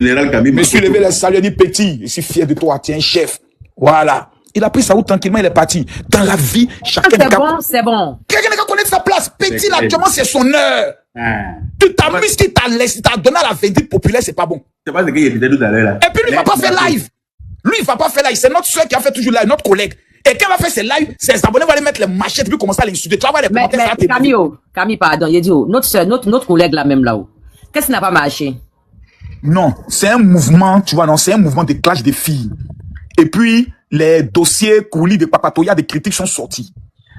Général Camille. Je me suis levé le salut, il a dit petit, je suis fier de toi, tiens, chef. Voilà. Il a pris sa route tranquillement, il est parti. Dans la vie, chacun c'est bon. Quelqu'un n'a qu'à connaître sa place. Petit, là, actuellement, c'est son heure. Tu t'amuses, qui t'a donné à la vindicte populaire, c'est pas bon. C'est pas ce qu'il était tout à l'heure là. Et puis lui, il va pas faire live. Lui, il va pas faire live. C'est notre soeur qui a fait toujours live, notre collègue. Et quand il va faire ses lives, ses abonnés vont aller mettre les machettes puis commencer à l'insulter. Tu vas voir les commentaires. Mais Camille, pardon, il a dit, notre collègue là même là-haut. Qu'est-ce qui n'a pas marché? Non, c'est un mouvement, tu vois, non, c'est un mouvement de clash des filles. Et puis, les dossiers coulis de Papatoya, des critiques sont sortis.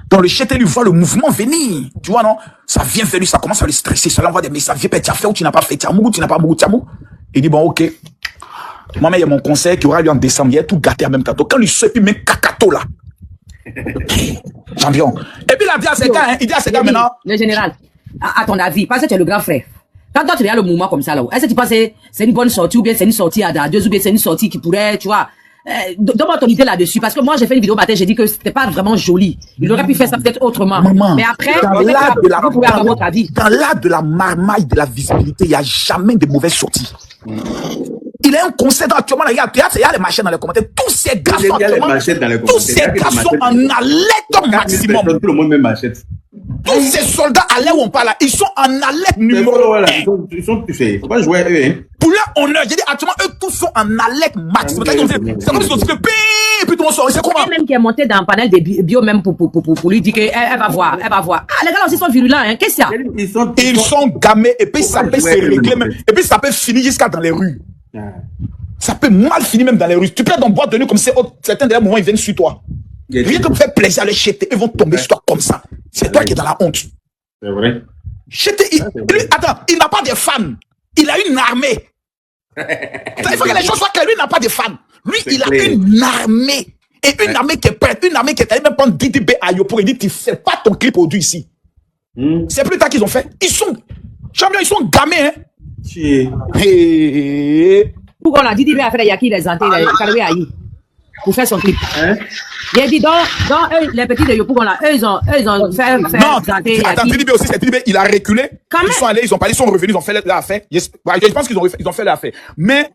Donc, le chef lui voit le mouvement venir. Tu vois, non? Ça vient vers lui, ça commence à le stresser. Ça l'envoie des messages. Viens, tu as fait ou tu n'as pas fait. Tu as mou, tu n'as pas mou, tu as mou. Il dit, bon, ok. Moi-même, il y a mon conseil qui aura lieu en décembre. Il y a tout gâté en même temps. Donc, quand lui sort, puis met cacato là. Champion. Et puis, il dit à ses gars, il dit à ses gars maintenant. Le général, à ton avis, parce que tu es le grand frère. Quand toi, tu regardes le mouvement comme ça, là, est-ce que tu penses que c'est une bonne sortie ou bien c'est une sortie à deux ou bien c'est une sortie qui pourrait, tu vois, donne-moi ton idée là-dessus. Parce que moi, j'ai fait une vidéo matin, j'ai dit que c'était pas vraiment joli. Il aurait pu faire ça peut-être autrement. Maman, mais après, vous pouvez avoir votre avis. Dans l'art de la marmaille, de la visibilité, il n'y a jamais de mauvaises sorties. Il a un conseil actuellement, il y a les machines dans les commentaires. Tous ces gars sont en alerte maximum. Tout le monde met machette. Tous ces soldats à l'air où on parle là, ils sont en alerte numéro 1. Ils sont touchés. Faut pas jouer à eux, hein. Pour leur honneur, j'ai dit actuellement, eux tous sont en alerte maximum. C'est comme si on se fait et puis tout le monde sort. C'est comment? Même qui est monté dans le panel des bio même pour lui dire qu'elle va voir, elle va voir. Ah, les gars aussi sont virulents, hein. Qu'est-ce qu'il y a? Ils sont gamés et puis ça peut se régler même. Et puis ça peut finir jusqu'à dans les rues. Ça peut mal finir même dans les rues. Tu peux être en boîte de nuit comme c'est certains derniers moments, ils viennent sur toi. Rien que pour faire plaisir à les jeter, ils vont tomber sur toi comme ça. C'est toi qui es dans la honte. C'est vrai. Attends, il n'a pas de fans. Il a une armée. Il faut que les choses soient claires. Lui, il n'a pas de fans. Lui, il a une armée. Et une armée qui est prête. Une armée qui est allée même prendre Didi B à Yopo et dit, tu fais pas ton clip aujourd'hui ici. C'est plus tard qu'ils ont fait. Ils sont gamés, hein. Pourquoi on a dit Didi B a fait Yaki les antés, les Aïe. Pour faire son clip. Il a dit, dans eux, les petits de Yopougon là, eux, ils ont fait non, attends, Didi B aussi, c'est Didi B, il a reculé. Ils sont allés, ils sont parlé, ils sont revenus, ils ont fait l'affaire. Je pense qu'ils ont fait l'affaire. Mais,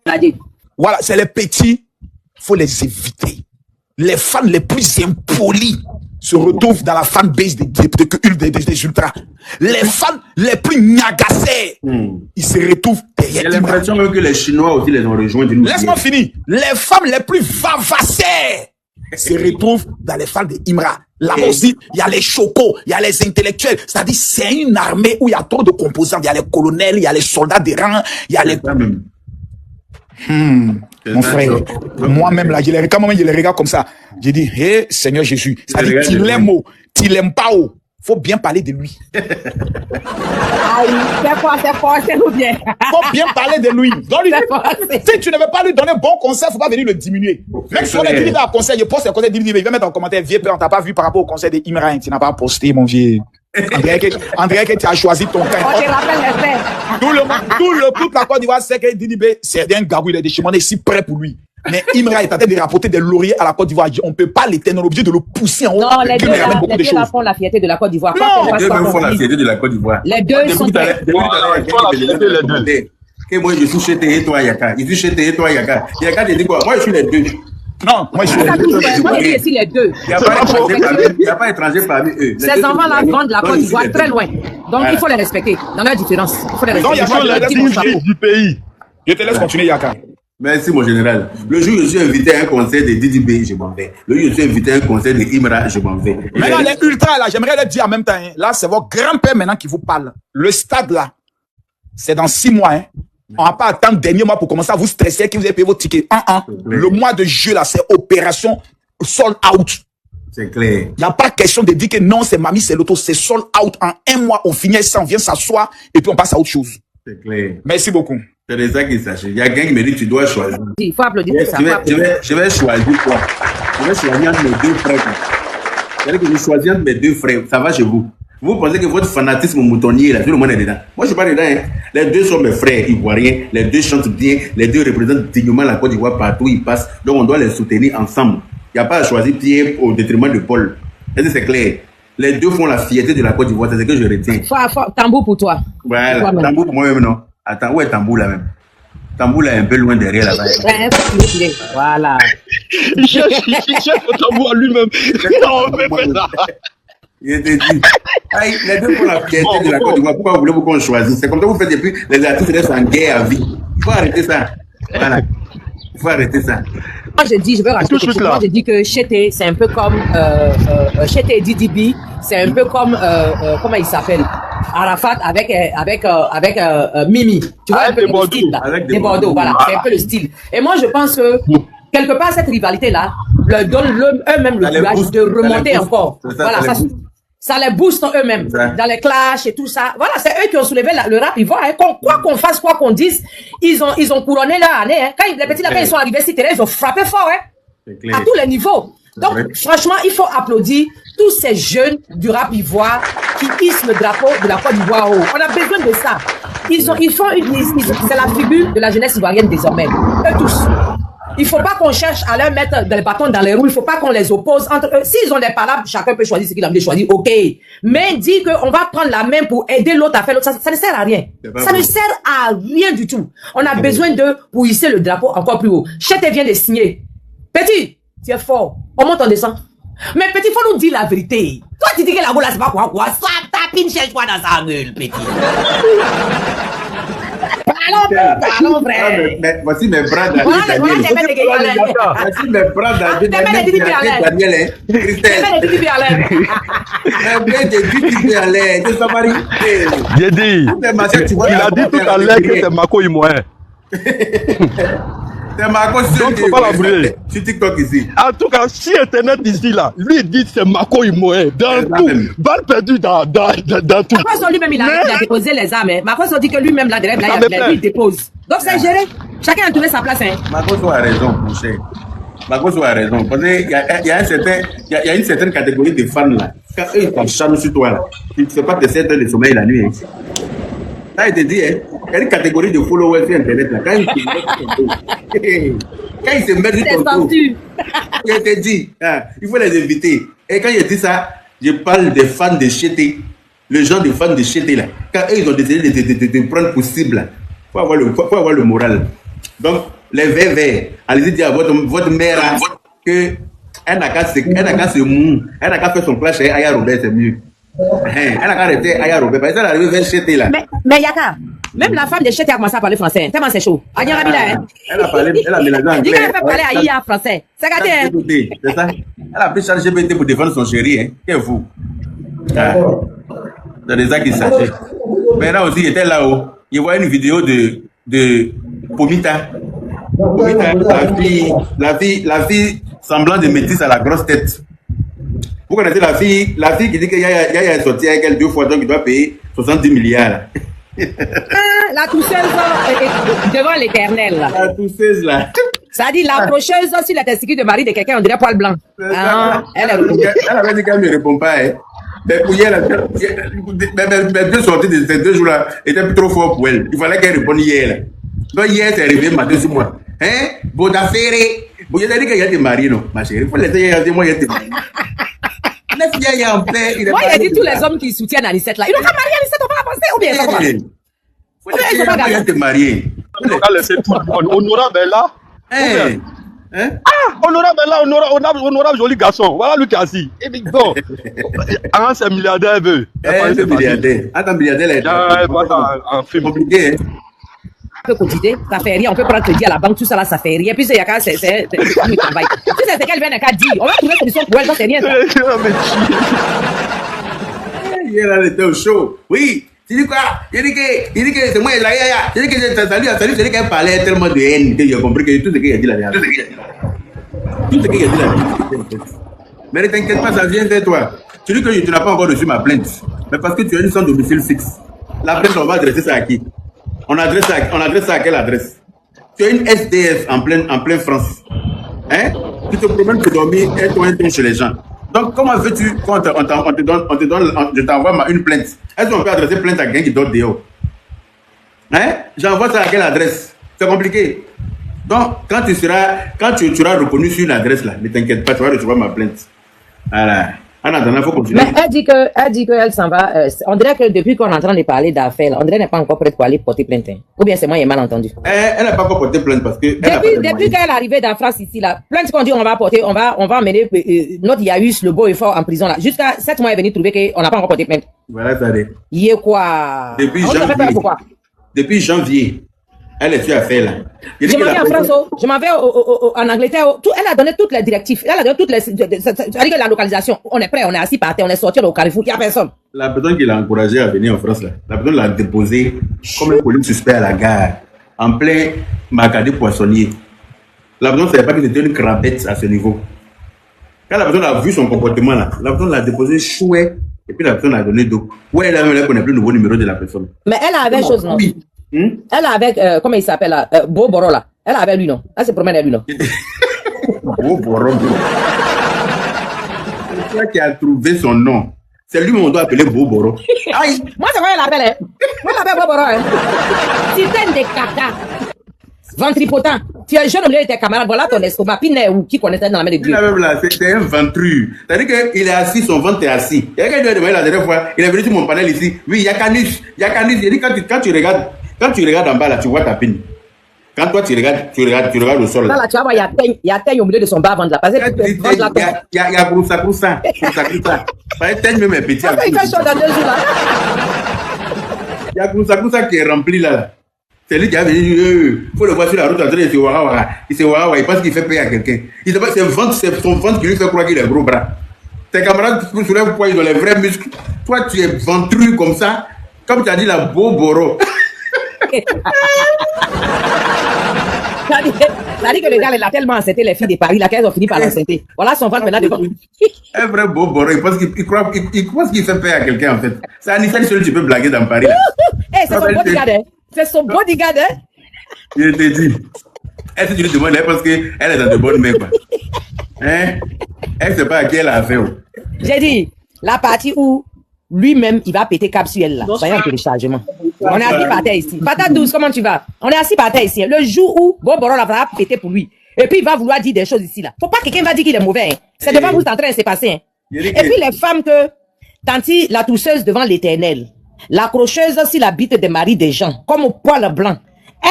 voilà, c'est les petits, faut les éviter. Les fans les plus impolis se retrouvent dans la fanbase des ultras. Les fans les plus gnagassés, ils se retrouvent derrière. J'ai l'impression que les Chinois aussi les ont rejoints. Laisse-moi finir. Les femmes les plus vavassées se retrouvent dans les fans de Imra. Là aussi, il y a les chocos, il y a les intellectuels. C'est-à-dire, c'est une armée où il y a trop de composants. Il y a les colonels, il y a les soldats des rangs, il y a les... Mon frère, moi-même là, quand je les regarde comme ça, j'ai dit, hé, Seigneur Jésus, c'est-à-dire, tu l'aimes ou tu l'aimes pas ou, faut bien parler de lui. C'est bien. Faut bien parler de lui. Si tu ne veux pas lui donner bon conseil, faut pas venir le diminuer. Même si on est dit à conseil, je poste le conseil il va mettre en commentaire, vieux père, on t'a pas vu par rapport au conseil de Imran, tu n'as pas posté, mon vieux. André, que tu as choisi ton camp. Toute la Côte d'Ivoire sait que Didi B, c'est un gabou, il est déchiré, on est si prêt pour lui. Mais Imra est en train de rapporter des lauriers à la Côte d'Ivoire. On ne peut pas l'éteindre, on est obligé de le pousser en haut. Non, les deux là font la fierté de la Côte d'Ivoire. Les deux font la fierté de la Côte d'Ivoire. Les deux sont que moi je suis chez et toi Yaka. Je suis chez et toi Yaka. Yaka te dit quoi? Moi je suis les deux. Non, moi je suis les deux. Moi je suis ici les deux. Il n'y a pas étranger parmi eux. Ces enfants-là vendent la Côte d'Ivoire très loin. Donc il faut les respecter dans leur différence. Il faut les respecter. Donc il y a la du pays. Je te laisse continuer Yaka. Merci mon général. Le jour où je suis invité à un concert de Didi B, je m'en vais. Le jour où je suis invité à un concert de Imra, je m'en vais. Maintenant les ultras là, j'aimerais leur dire en même temps, hein, là c'est votre grand-père maintenant qui vous parle. Le stade là, c'est dans 6 mois. Hein. On va pas attendre le dernier mois pour commencer à vous stresser que vous avez payé vos tickets. Le mois de juillet là, c'est opération sold out. C'est clair. Il n'y a pas question de dire que non, c'est Mamie, c'est l'auto, c'est sold out. En 1 mois, on finit ça, on vient s'asseoir et puis on passe à autre chose. C'est clair. Merci beaucoup. C'est de ça qu'il s'agit. Il y a quelqu'un qui me dit tu dois choisir. Il faut applaudir ça. Je vais choisir quoi? Je vais choisir entre mes deux frères. C'est-à-dire que je choisis entre mes deux frères. Ça va chez vous. Vous pensez que votre fanatisme moutonnier, là, tout le monde est dedans. Moi, je suis pas dedans. Hein. Les deux sont mes frères ivoiriens. Les deux chantent bien. Les deux représentent dignement la Côte d'Ivoire partout où ils passent. Donc, on doit les soutenir ensemble. Il n'y a pas à choisir Pierre au détriment de Paul. Est-ce que c'est clair? Les deux font la fierté de la Côte d'Ivoire. C'est ce que je retiens. Tambour pour toi. Voilà. Tambour pour moi-même, non? Attends, où est Tambour là-même? Tambour est un peu loin derrière là-bas. Voilà. Il cherche le tambour à lui-même. Non, mais ça. Je te dis. Les deux font la fierté de la Côte d'Ivoire. Pourquoi voulez-vous qu'on choisisse? C'est comme ça que vous faites depuis les artistes restent en guerre à vie. Il faut arrêter ça. Voilà. Il faut arrêter ça. Moi, je dis, je veux rajouter quelque chose. Moi, je dis que Chété, c'est un peu comme Chété et DDB, c'est un peu comme comment il s'appelle, Arafat avec Mimi. Tu vois un peu le style là. Des Bordeaux, voilà. C'est un peu le style. Et moi, je pense que quelque part cette rivalité là leur donne eux-mêmes le courage de remonter encore. Voilà, ça les booste eux-mêmes dans les clashs et tout ça. Voilà, c'est eux qui ont soulevé le rap ivoire. Hein. Quoi qu'on fasse, quoi qu'on dise, ils ont couronné leur année. Hein. Quand les petits lapins ils sont arrivés sur terrain, ils ont frappé fort, hein, à tous les niveaux. Donc, franchement, il faut applaudir tous ces jeunes du rap ivoire qui hissent le drapeau de la Côte d'Ivoire. On a besoin de ça. C'est la figure de la jeunesse ivoirienne désormais. Eux tous. Il ne faut pas qu'on cherche à leur mettre des bâtons dans les roues. Il ne faut pas qu'on les oppose entre eux. S'ils ont des palabres, chacun peut choisir ce qu'il a envie de choisir. OK. Mais dire qu'on va prendre la main pour aider l'autre à faire l'autre, ça ne sert à rien. Ça ne sert à rien du tout. On a besoin pour hisser le drapeau encore plus haut. Chété vient de signer. Petit, tu es fort. On monte, on descend. Mais petit, il faut nous dire la vérité. Toi, tu dis que la gola, c'est pas quoi. Ça tapine, cherche-toi dans sa gueule, petit. Parlons vrai. Mais voici mes bras d'Adé Daniel. Voici mes bras d'Adé Daniel. Christelle. J'ai dit, il a dit tout à l'heure que c'est Mako Imouen. C'est Mako sur TikTok ici. En tout cas, si Internet ici, là, lui il dit c'est Mako Imouen. Dans tout. Balle perdue dans tout. Mako lui-même, il a déposé les armes. Mako dit que lui-même, là, il dépose. Donc c'est géré. Chacun a trouvé sa place. Mako a raison, mon cher. Mako a raison. Parce qu'il y a une certaine catégorie de fans là. Quand eux, ils t'enchantent sur toi là, tu ne fais pas de 7 heures de sommeil la nuit. Ça, il te dit, il y a une catégorie de followers sur Internet là. Quand ils se mettent sur ton dos, je te dis, il faut les éviter. Et quand je dis ça, je parle des fans de Chété. Les gens des fans de Chété là. Quand eux, ils ont décidé de prendre pour cible, il faut avoir le moral. Donc, les verts, allez-y dire à votre mère que elle n'a qu'à se mou, elle n'a qu'à faire son clash avec Aya Robert, c'est mieux. Elle n'a qu'à arrêter Aya Robert, parce qu'elle est arrivée vers Chété là. Mais Yaka, même la femme de Chété a commencé à parler français, tellement c'est chaud. Elle a mélangé anglais. Elle a fait parler à Aya français. C'est gâté, hein. C'est ça. Elle a pris ChatGPT pour défendre son chéri, hein. Qu'est-ce que vous? C'est des ça qui s'agit. Maintenant aussi, il était là-haut. Il voit une vidéo de Pomita. Pomita, la fille semblant de métisse à la grosse tête. Vous connaissez la fille qui dit qu'il y a sorti avec elle 2 fois, donc il doit payer 70 milliards. La tousseuse devant l'éternel. La tousseuse là. Ça dit l'approcheuse sur la testicule de mari de quelqu'un, on dirait poil blanc. Elle avait dit qu'elle ne répond pas. Hein. Mais pour hier, mes 2 sorties de ces 2 jours-là étaient trop forts pour elle. Il fallait qu'elle réponde hier. Là. Donc hier, c'est arrivé matin sur moi. Hein? Bon affaire. Bon, il a dit qu'il y a des maris, non, ma chérie. Il faut laisser dire, moi, il y a des maris. Moi, il a dit tous les hommes qui soutiennent Anicette là. Ils n'ont pas marié Anicette, on va avancer. Ou bien ils sont pas mariés. Il y a des mariés. On va laisser tout le monde. Honorable est là. Honorable joli garçon. Voilà lui qui est assis. Et puis bon, c'est milliardaire, veut. C'est milliardaire. Attends, milliardaire, c'est compliqué. On peut cotiser, ça fait rien. On peut prendre crédit à la banque, tout ça là, ça fait rien. Puis il y a qu'à c'est un travail. Si c'est ce qu'elle vient de dire, on va trouver une solution pour elle, ça c'est rien. Hier, elle était au show. Oui. Tu dis quoi? Il dit que c'est moi, là, il dit que c'est qu'elle parlait tellement de haine que j'ai compris que tout ce qu'il a dit là. Tout ce qu'il a dit là. Mais ne t'inquiète pas, ça vient de toi. Tu dis que tu n'as pas encore reçu ma plainte. Mais parce que tu as une sans domicile fixe. La plainte, on va adresser ça à qui? On adresse ça à quelle adresse? Tu as une SDF en pleine France. Hein? Tu te promènes pour dormir et toi un chez les gens. Donc, comment veux-tu quand je t'envoie une plainte? Est-ce qu'on peut adresser plainte à quelqu'un qui dort dehors? Hein? J'envoie ça à quelle adresse? C'est compliqué. Donc, quand tu seras reconnu sur une adresse là, ne t'inquiète pas, tu vas recevoir ma plainte. Voilà. En attendant, il faut continuer. Mais elle dit qu'elle s'en va. On dirait que depuis qu'on est en train de parler d'affaires, on dirait qu'elle n'est pas encore prête pour aller porter plainte. Hein. Ou bien c'est moi qui ai mal entendu. Elle n'a pas encore porté plainte parce que. Depuis qu'elle est arrivée dans France ici, là, plainte qu'on dit on va porter, on va emmener notre Yaïus, le beau et fort en prison là. Jusqu'à 7 mois, elle est venue trouver qu'on n'a pas encore porté plainte. Voilà, ça allait. Il est quoi? Depuis janvier, elle est sur affaire là. Je m'en vais en France, je m'en vais en Angleterre. Elle a donné toutes les directives. Elle a donné toutes les. C'est-à-dire que la localisation, on est prêt, on est assis par terre, on est sorti au Carrefour, il n'y a personne. La personne qui l'a encouragé à venir en France là, la personne l'a déposé comme un colis suspect à la gare, en plein Macadé poissonnier. La personne ne savait pas que c'était une crabette à ce niveau. Quand la personne a vu son comportement là, la personne l'a déposé chouette et puis la personne a donné d'eau. Ouais, elle ne connaît plus le nouveau numéro de la personne. Mais elle avait chose, non? Oui. Elle a avec, comment il s'appelle là, Boboro là. Elle a avec lui, non? Elle se promène avec lui, non? Boboro. C'est toi qui a trouvé son nom. C'est lui qu'on doit appeler Boboro. Aïe. Moi, c'est moi elle l'appelle. Hein. Moi, je l'appelle Boboro. Hein. Système de caca. Ventripotent. Tu es jeune au milieu de tes camarades. Voilà ton estomac. Pinet ou qui connaissait dans la main de Dieu. C'est un ventru. C'est-à-dire qu'il est assis, son ventre est assis. Il y a quelqu'un qui lui a demandé la dernière fois, il est venu sur mon panel ici. Oui, il y a Canus. Il y a Canus. Il dit quand tu regardes en bas là, tu vois ta pine. Quand toi tu regardes au sol là. Là, tu vas voir, il y a teigne au milieu de son bas ventre là. Parce que il y a Groussa. Teigne même est petit. Il fait chaud dans 2 jours là. Il y a Groussa qui est rempli là. C'est lui qui a venu, il faut le voir sur la route, il se wara, il pense qu'il fait payer à quelqu'un. C'est son ventre qui lui fait croire qu'il a gros bras. Tes camarades qui soulèvent poids, ils ont les vrais muscles. Toi, tu es ventru comme ça, comme tu as dit la Boboro. Ça dit que le gars, il a tellement enceinté les filles de Paris, là, qu'elles ont fini par l'enceinter. Voilà son ventre maintenant devant. Un vrai Boboro, il pense qu'il fait payer à quelqu'un en fait. C'est un Nissan seul, tu peux blaguer dans Paris. C'est son bodyguard, hein. C'est son bodyguard, hein. Je te dis. Est-ce que tu lui demandes, parce qu'elle est dans de bonnes mains, quoi. Hein? Elle ne sait pas à qui elle a affaire. J'ai dit, la partie où lui-même, il va péter cap sur elle, là. Soyez en téléchargement. On est assis par terre ici. Patate douce, comment tu vas? On est assis par terre ici. Le jour où Boboro va péter pour lui. Et puis, il va vouloir dire des choses ici, là. Faut pas que quelqu'un va dire qu'il est mauvais, hein. C'est devant vous en train de se passer, hein. Et puis, les femmes que, tanti, la tousseuse devant l'éternel. L'accrocheuse si la bite des maris des gens, comme au poil blanc.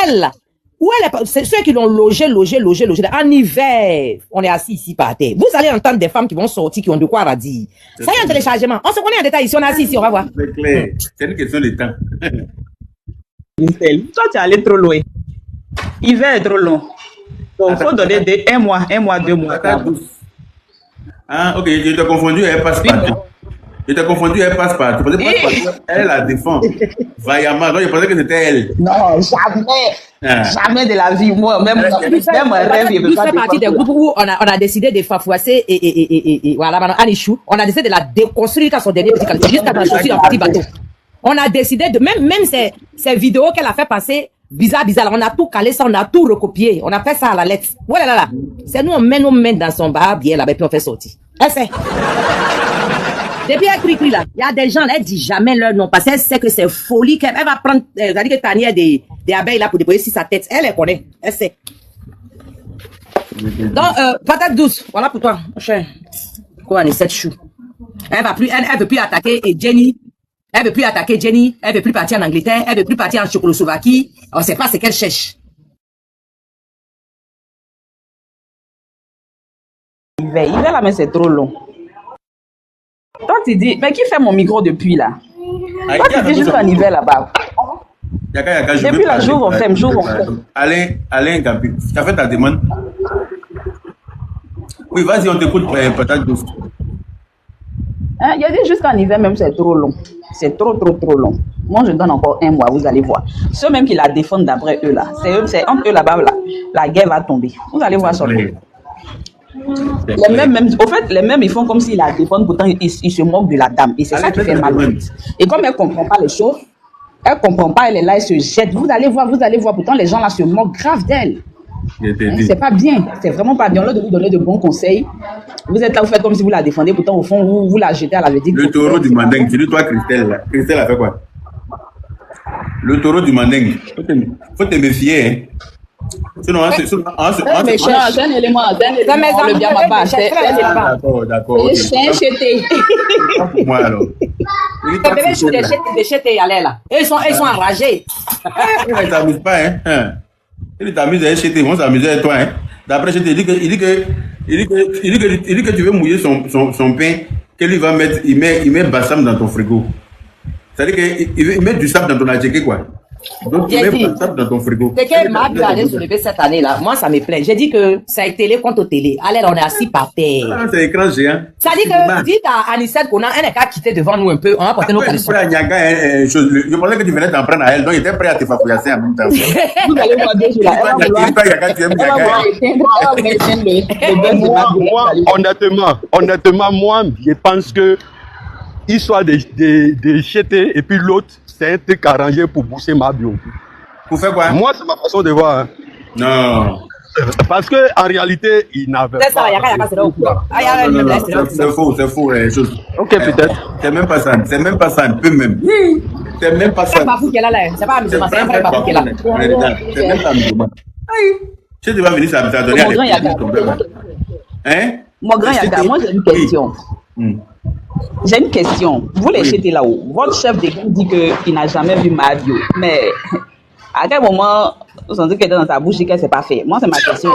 Elle, là, où elle est, c'est ceux qui l'ont logé. En hiver, on est assis ici par terre. Vous allez entendre des femmes qui vont sortir, qui ont de quoi dire. Ça y est, un téléchargement. On se connaît en détail ici, on est assis ici, on va voir. C'est clair. C'est une question de temps. Toi, tu es allé trop loin. Hiver est trop long. Donc, il faut donner 1 mois, 2 mois. Ah, ok, je t'ai confondu, elle passe partout. Elle passe partout. Elle la défend. Vaillamment. Donc, je pensais que c'était elle. Non, jamais de la vie. Moi, même un rêve, il ne peut pas partie des groupes où on a décidé de fafouasser et voilà, maintenant, Anichou, on a décidé de la déconstruire à son dernier petit calcul, jusqu'à construire un petit bateau. On a décidé de, même ces vidéos qu'elle a fait passer, bizarre, on a tout calé ça, on a tout recopié, on a fait ça à la lettre. Voilà, là. C'est nous, on met nos mains dans son bar, bien là, et puis on fait sortir. Elle sait. Depuis elle crie là, il y a des gens, elle dit jamais leur nom, parce qu'elle sait que c'est folie, qu'elle va prendre, c'est-à-dire que tanière des abeilles là pour déposer sur sa tête. Elle connaît, elle sait. Donc, patate douce, voilà pour toi, mon cher. Quoi, on est 7 choux. Elle veut plus attaquer Jenny. Elle veut plus attaquer Jenny. Elle veut plus partir en Angleterre. Elle veut plus partir en Tchécoslovaquie. On sait pas ce qu'elle cherche. Hiver là, mais c'est trop long. Toi, tu dis, mais qui fait mon micro depuis là? Toi, tu dis jusqu'en hiver là-bas. Depuis la jour, on ferme. Alain Gabi, tu as fait ta demande? Oui, vas-y, on t'écoute, patate douce. Il a dit jusqu'en hiver même, c'est trop long. C'est trop long. Moi, je donne encore 1 mois, vous allez voir. Ceux même qui la défendent d'après eux là, c'est entre eux là-bas, là, la guerre va tomber. Vous allez voir ça. Les mêmes, ils font comme s'ils la défendent, pourtant ils se moquent de la dame. Et c'est ça qui fait mal. Et comme elle ne comprend pas les choses, elle ne comprend pas, elle est là, elle se jette. Vous allez voir, pourtant les gens là se moquent grave d'elle. C'est pas bien, c'est vraiment pas bien. Au lieu de vous donner de bons conseils, vous êtes là, vous faites comme si vous la défendez, pourtant au fond, vous la jetez à la verdict. Le taureau du mandingue, tu dis toi, Christelle, là. Christelle a fait quoi? Le taureau du mandingue, faut te méfier, hein. Sinon, Mais c'est un élément, le bien ma base. D'accord. C'est un chété. Moi alors. Les bébés jouent des chètes et aller là. Et ils sont enragés. Il ne t'amuse pas, hein. Il t'amuse à acheter, on s'amuse avec toi, hein. D'après, je te dis que tu veux mouiller son pain, que lui va mettre, il met balsam dans ton frigo. C'est-à-dire qu'il met du sable dans ton adjectif, quoi. Donc, tu mets balsam dans ton frigo. C'est que ma vie allait se lever cette année-là. Moi, ça me plaît. J'ai dit que c'est télé contre télé. Allez, on est assis par terre. Ah, c'est écran géant. Ça dit que, dites à Anissette qu'on a un écart quitté devant nous un peu. On va porter nos caleçons. Je pensais que tu venais t'en prendre à elle, donc il était prêt à te fafouillasser en même temps. Vous allez voir deux jours là. Moi, honnêtement, moi, je pense que histoire de jeter et puis l'autre, c'est un truc arrangé pour booster ma bio. Pour faire quoi? Moi, c'est ma façon de voir. Hein. Non. Parce que en réalité, il n'avait C'est ça, Yaka, c'est là au courant. C'est faux, les choses. Ok, peut-être. C'est même pas ça, un peu même. C'est même pas ça. C'est pas fou qu'elle a là. C'est pas amusement, c'est un vrai bafou qu'elle a. C'est même pas amusement. Si tu vas venir, ça va donner à hein? Mon grand Yaka, moi j'ai une question. J'ai une question. Vous les jetez là-haut. Votre chef de gang dit qu'il n'a jamais vu ma bio. Mais à quel moment vous sentez qu'elle est dans sa bouche et qu'elle ne s'est pas fait? Moi, c'est ma question.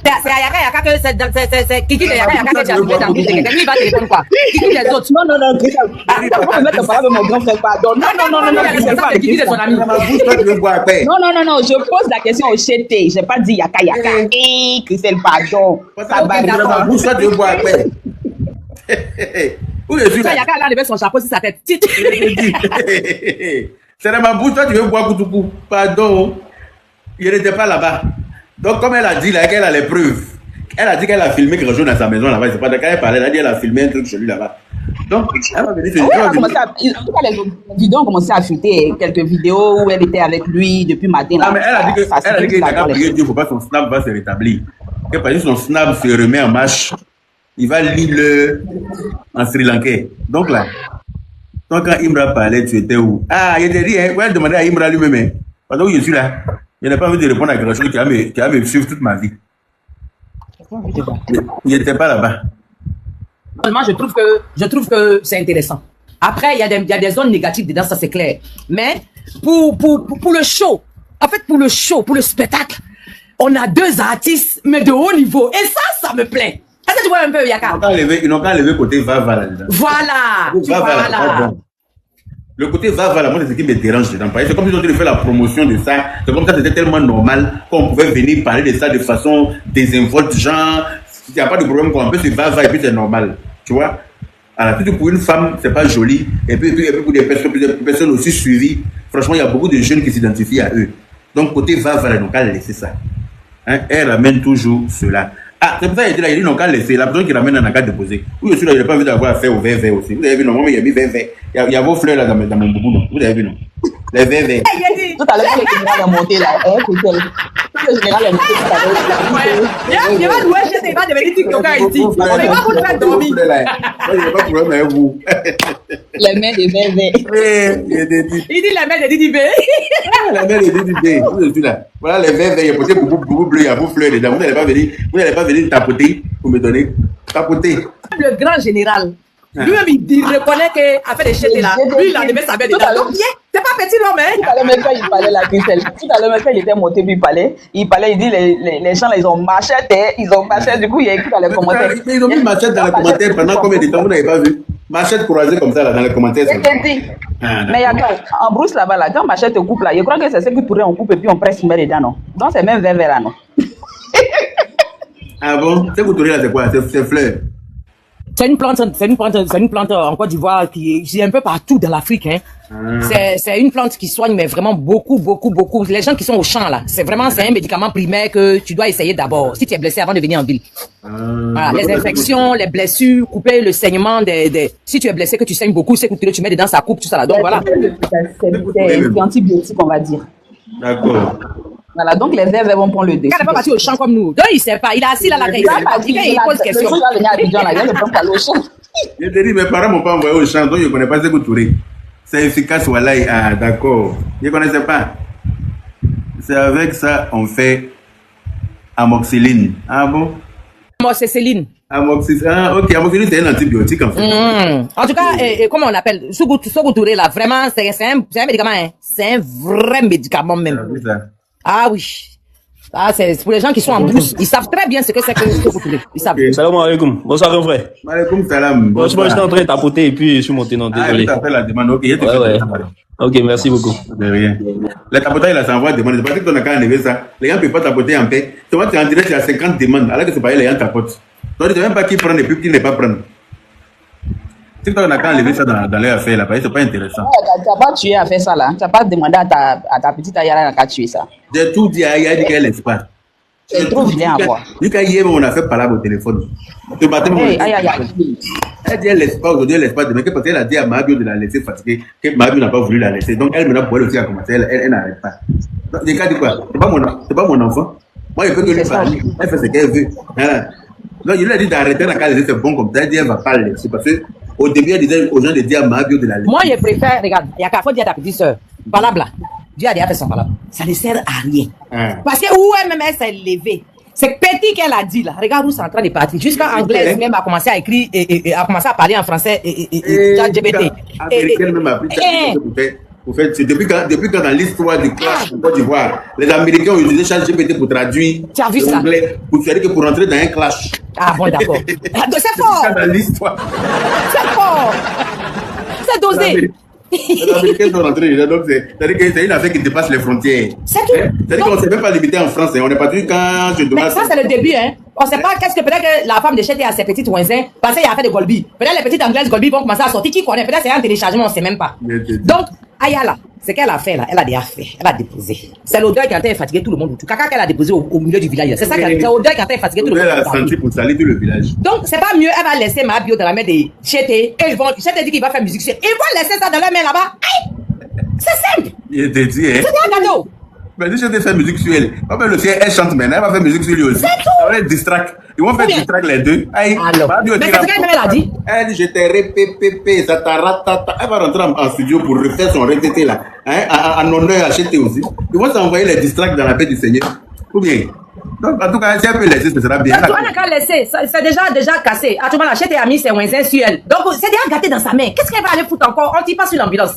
C'est à Yaka que c'est Kiki de Yaka que tu as trouvé dans le bouche de quelqu'un. Lui, il va te répondre quoi? Kiki des autres. Non. Vous me mettez pas avec mon grand frère, pardon. Non. Kiki de son ami. Non. Je pose la question au chété. Je n'ai pas dit Yaka. Christelle, pardon. Ça va. Où je suis là? Yaka a levé son chapeau sur sa tête. C'est dans ma bouche, toi tu veux boire Koutoukou. Pardon. Il n'était pas là-bas. Donc, comme elle a dit là, qu'elle a les preuves, elle a dit qu'elle a filmé quelque chose dans sa maison là-bas. C'est pas quand elle parlait, elle a dit qu'elle a filmé un truc chez lui là-bas. Donc, elle va venir. Les vidéos ont commencé à fuiter quelques vidéos où elle était avec lui depuis matin. Ah, mais elle a dit qu'il n'a qu'à prier Dieu, il ne faut pas que son snap va se rétablir. Que parce que son snap se remet en marche, il va lire en Sri Lankais. Donc là, quand Imra parlait, tu étais où? Ah, il était dit, hein, ouais, demander à Imra lui-même. Pendant que je suis là, je n'ai pas envie de répondre à quelque chose qui va me suivre toute ma vie. Il n'était pas là-bas. Moi, je trouve que c'est intéressant. Après, il y a des zones négatives dedans, ça c'est clair. Mais pour le show, en fait, pour le spectacle, on a deux artistes, mais de haut niveau. Et ça me plaît. Est-ce que tu vois un peu, Yaka? Ils n'ont qu'à lever côté va-va là-dedans. Voilà. Le côté va-va là, moi, c'est ce qui me dérange dedans. C'est comme si on devait faire la promotion de ça. C'est comme ça, c'était tellement normal qu'on pouvait venir parler de ça de façon désinvolte, genre, il n'y a pas de problème, qu'on peut se va-va et puis c'est normal. Tu vois? Alors, pour une femme, c'est pas joli. Et puis pour des personnes aussi suivies, franchement, il y a beaucoup de jeunes qui s'identifient à eux. Donc, côté va-va là, ils n'ont qu'à laisser ça. Hein? Elle ramène toujours cela. Ah, c'est pour ça qu'il dit là, ils n'ont qu'à laisser. La personne qui ramène en a qu'à déposer. Oui, je suis là, il n'a pas envie d'avoir affaire au vert aussi. Vous avez vu, normalement, il y a mis vert. Il y a vos fleurs là dans mon boubou, non? Vous avez vu, non? Les verts. Tout à l'heure, le général est monté là. Le général est monté tout à l'heure. Il va louer chez tes, il va devenir TikToker ici. Il va vous faire dormir. Moi, je n'ai pas de problème avec vous. Les mains des verts. Il dit les mains de Didi B. Les mains de Didi B. Vous êtes là. Voilà les verts, il y a peut-être beaucoup bleu, il y a vos fleurs dedans. Vous n'allez pas venir tapoter pour me donner. Tapoter. Le grand général. Lui-même, il reconnaît qu'à faire des chètes là, lui, il a levé sa belle dedans. Donc, c'est pas petit l'homme, hein? Tout à l'heure, même quand il parlait la Christelle, tout à l'heure, même quand il était monté, puis il dit, les gens, là, ils ont machette, du coup, il y a écrit dans les commentaires. Mais ils ont mis machette dans les commentaires pendant combien de temps, vous n'avez pas vu? Machette croisée comme ça, là, dans les commentaires. Mais il y a en brousse là-bas, là, quand machette te coupe, là, je crois que c'est ce qui pourrait, on coupe et puis on presse une dedans, non? Donc, c'est même vert là, non? Ah bon? C'est vous tournez là, c'est quoi? C'est fleurs. C'est une plante en Côte d'Ivoire qui est un peu partout dans l'Afrique, hein. C'est une plante qui soigne, mais vraiment beaucoup. Les gens qui sont au champ, là, c'est un médicament primaire que tu dois essayer d'abord, si tu es blessé avant de venir en ville. Voilà, les infections, les blessures, couper le saignement si tu es blessé, que tu saignes beaucoup, c'est que tu mets dedans, ça coupe, tout ça là. Donc voilà. C'est antibiotique, on va dire. D'accord. Voilà, donc les verts vont prendre le dessus. Il n'est pas parti au champ comme nous. Donc il sait pas, il est assis là, il pose question. Le jour où je vais venir à Abidjan, là, il ne prend pas au champ. Je te dis, mes parents m'ont pas envoyé au champ, donc je ne connais pas Sékou Touré. C'est efficace, voilà. Ah, d'accord. Je ne connaissais pas. C'est avec ça on fait amoxicilline. Ah bon? Moi, c'est Céline. Amoxicilline. Ah, ok, amoxicilline, c'est un antibiotique en fait. En tout cas, comment on appelle Sogo Touré, là, vraiment, c'est un médicament, hein. C'est un vrai médicament même. Ah oui. Ah, c'est pour les gens qui sont en brousse. Ils savent très bien ce que c'est que Sogo Touré. Ils savent. Salam alaikum. Bonsoir, grand frère. Alaikum salam. Bon, j'étais en train de tapoter et puis je suis monté. Non, désolé. Ah, tu la demande. Ok, ouais. Ok, merci beaucoup. De rien. Le tapotage, il s'envoie demande. C'est parce que tu n'as qu'à enlever ça. Les gens ne peuvent pas tapoter en paix. Tu vois, tu es en direct, il y a 50 demandes. Alors que c'est pas les gens tapotent. Donc, tu ne sais même pas qui prend et puis qui ne pas prendre. Si tu n'as qu'à enlever ça dans leur affaire là, c'est pas intéressant. Tu n'as pas tué à faire ça là. Tu n'as pas demandé à ta petite Ayala qu'à tuer ça. J'ai tout dit à Aya, dit qu'elle laisse pas. C'est trop vilain à voir. Hier, on a fait parler au téléphone. Ce matin, elle dit elle laisse pas aujourd'hui, elle laisse pas demain. Parce qu'elle a dit à Mabio de la laisser fatiguée, que Mabio n'a pas voulu la laisser. Donc elle maintenant pour elle aussi a commencé, elle n'arrête pas. Donc j'ai qu'à dire quoi? C'est pas mon enfant. Moi je peux que lui parler. Elle fait ce qu'elle veut. Voilà. Donc il lui a dit d'arrêter la laisser, c'est bon comme ça. Elle dit elle va pas la laisser. Parce que au début elle disait aux gens de dire à Mabio de la laisser. Moi je préfère, regarde, il y a qu'à fois dire à ta petite soeur, valable là. Dieu a déjà fait son valable. Ça ne sert à rien. Parce que où elle-même elle s'est levée. C'est petit qu'elle a dit là. Regarde où c'est en train de partir. Jusqu'à anglaise même a commencé à écrire et a commencé à parler en français et LGBT. Américaine même a pris c'est depuis quand dans l'histoire du clash en Côte d'Ivoire, les Américains ont utilisé ChatGPT pour traduire l'anglais, pour faire que pour rentrer dans un clash. Ah bon, d'accord. C'est fort. Dans l'histoire. C'est fort. C'est dosé. Les Américains sont rentrés, donc c'est-à-dire que c'est une affaire qui dépasse les frontières. C'est tout. C'est-à-dire qu'on ne s'est même pas limité en France, on est parti quand je demande. Mais ça, c'est le début, hein. On ne sait pas qu'est-ce que peut-être que la femme de Chété a ses petites voisins, parce qu'il y a fait de Golby. Peut-être les petites anglaises Golby vont commencer à sortir. Qui connaît? Peut-être c'est un téléchargement, on ne sait même pas. Donc, Ayala, ce qu'elle a fait là, elle a déjà fait. Elle a déposé. C'est l'odeur qui a été fatigué tout le monde. Tout caca qu'elle a déposé au milieu du village. C'est ça qui a été. C'est l'odeur qui a été fatigué tout le monde. Elle a senti pour salir tout le village. Donc, c'est pas mieux, elle va laisser ma bio dans la main de Chété. Et Chété dit qu'il va faire musique. Ils vont laisser ça dans la main là-bas. C'est simple. Il était dit, hein. C'est un cadeau. Mais si je fais musique sur elle, le ciel, elle chante maintenant, elle va faire musique sur lui aussi. Ça va être distract. Ils vont faire distract les deux. Aïe. Mais c'est ce qu'elle a dit. Elle dit, je t'ai répépépé, ça t'a ratata. Elle va rentrer en studio pour refaire son RTT là. En honneur à Chété aussi. Ils vont s'envoyer les distracts dans la paix du Seigneur. Ou bien. Donc, en tout cas, si elle peut laisser, ce sera bien. Tu n'a qu'à laisser. C'est déjà cassé. Actuellement, la Chété a mis ses voisins sur elle. Donc, c'est déjà gâté dans sa main. Qu'est-ce qu'elle va aller foutre encore? On t'y passe sur l'ambulance.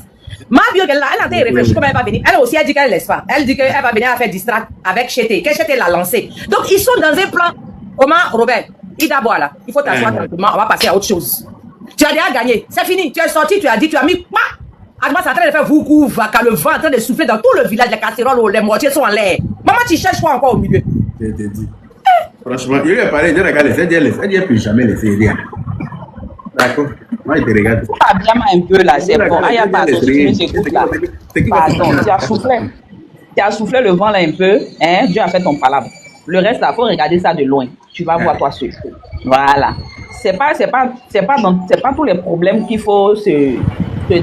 Ma bio, elle a été réfléchie comment elle va venir. Elle aussi, elle dit qu'elle laisse pas. Elle dit qu'elle va venir à faire distract avec Chété. Que Chété l'a lancé. Donc, ils sont dans un plan. Comment, Robert? Ida bois là. Il faut t'asseoir tranquillement. On va passer à autre chose. Tu as déjà gagné. C'est fini. Tu es sorti, tu as dit, tu as mis. Adma, c'est en train de faire voukou, vaca, le vent en train de souffler dans tout le village. Les casseroles, les mortiers sont en l'air. Maman, tu cherches quoi encore au milieu? Je t'ai dit. Franchement, il lui a parlé, il dit, regarde, elle ne peut jamais laisser rien. D'accord. Moi, je te regarde. Bien un peu là, c'est bon. Ah, il y a pas de souci, là. Pardon, tu as soufflé le vent là un peu, hein? Dieu a fait ton palabre. Le reste là, faut regarder ça de loin. Tu vas voir toi seul. Voilà. C'est pas tous les problèmes qu'il faut se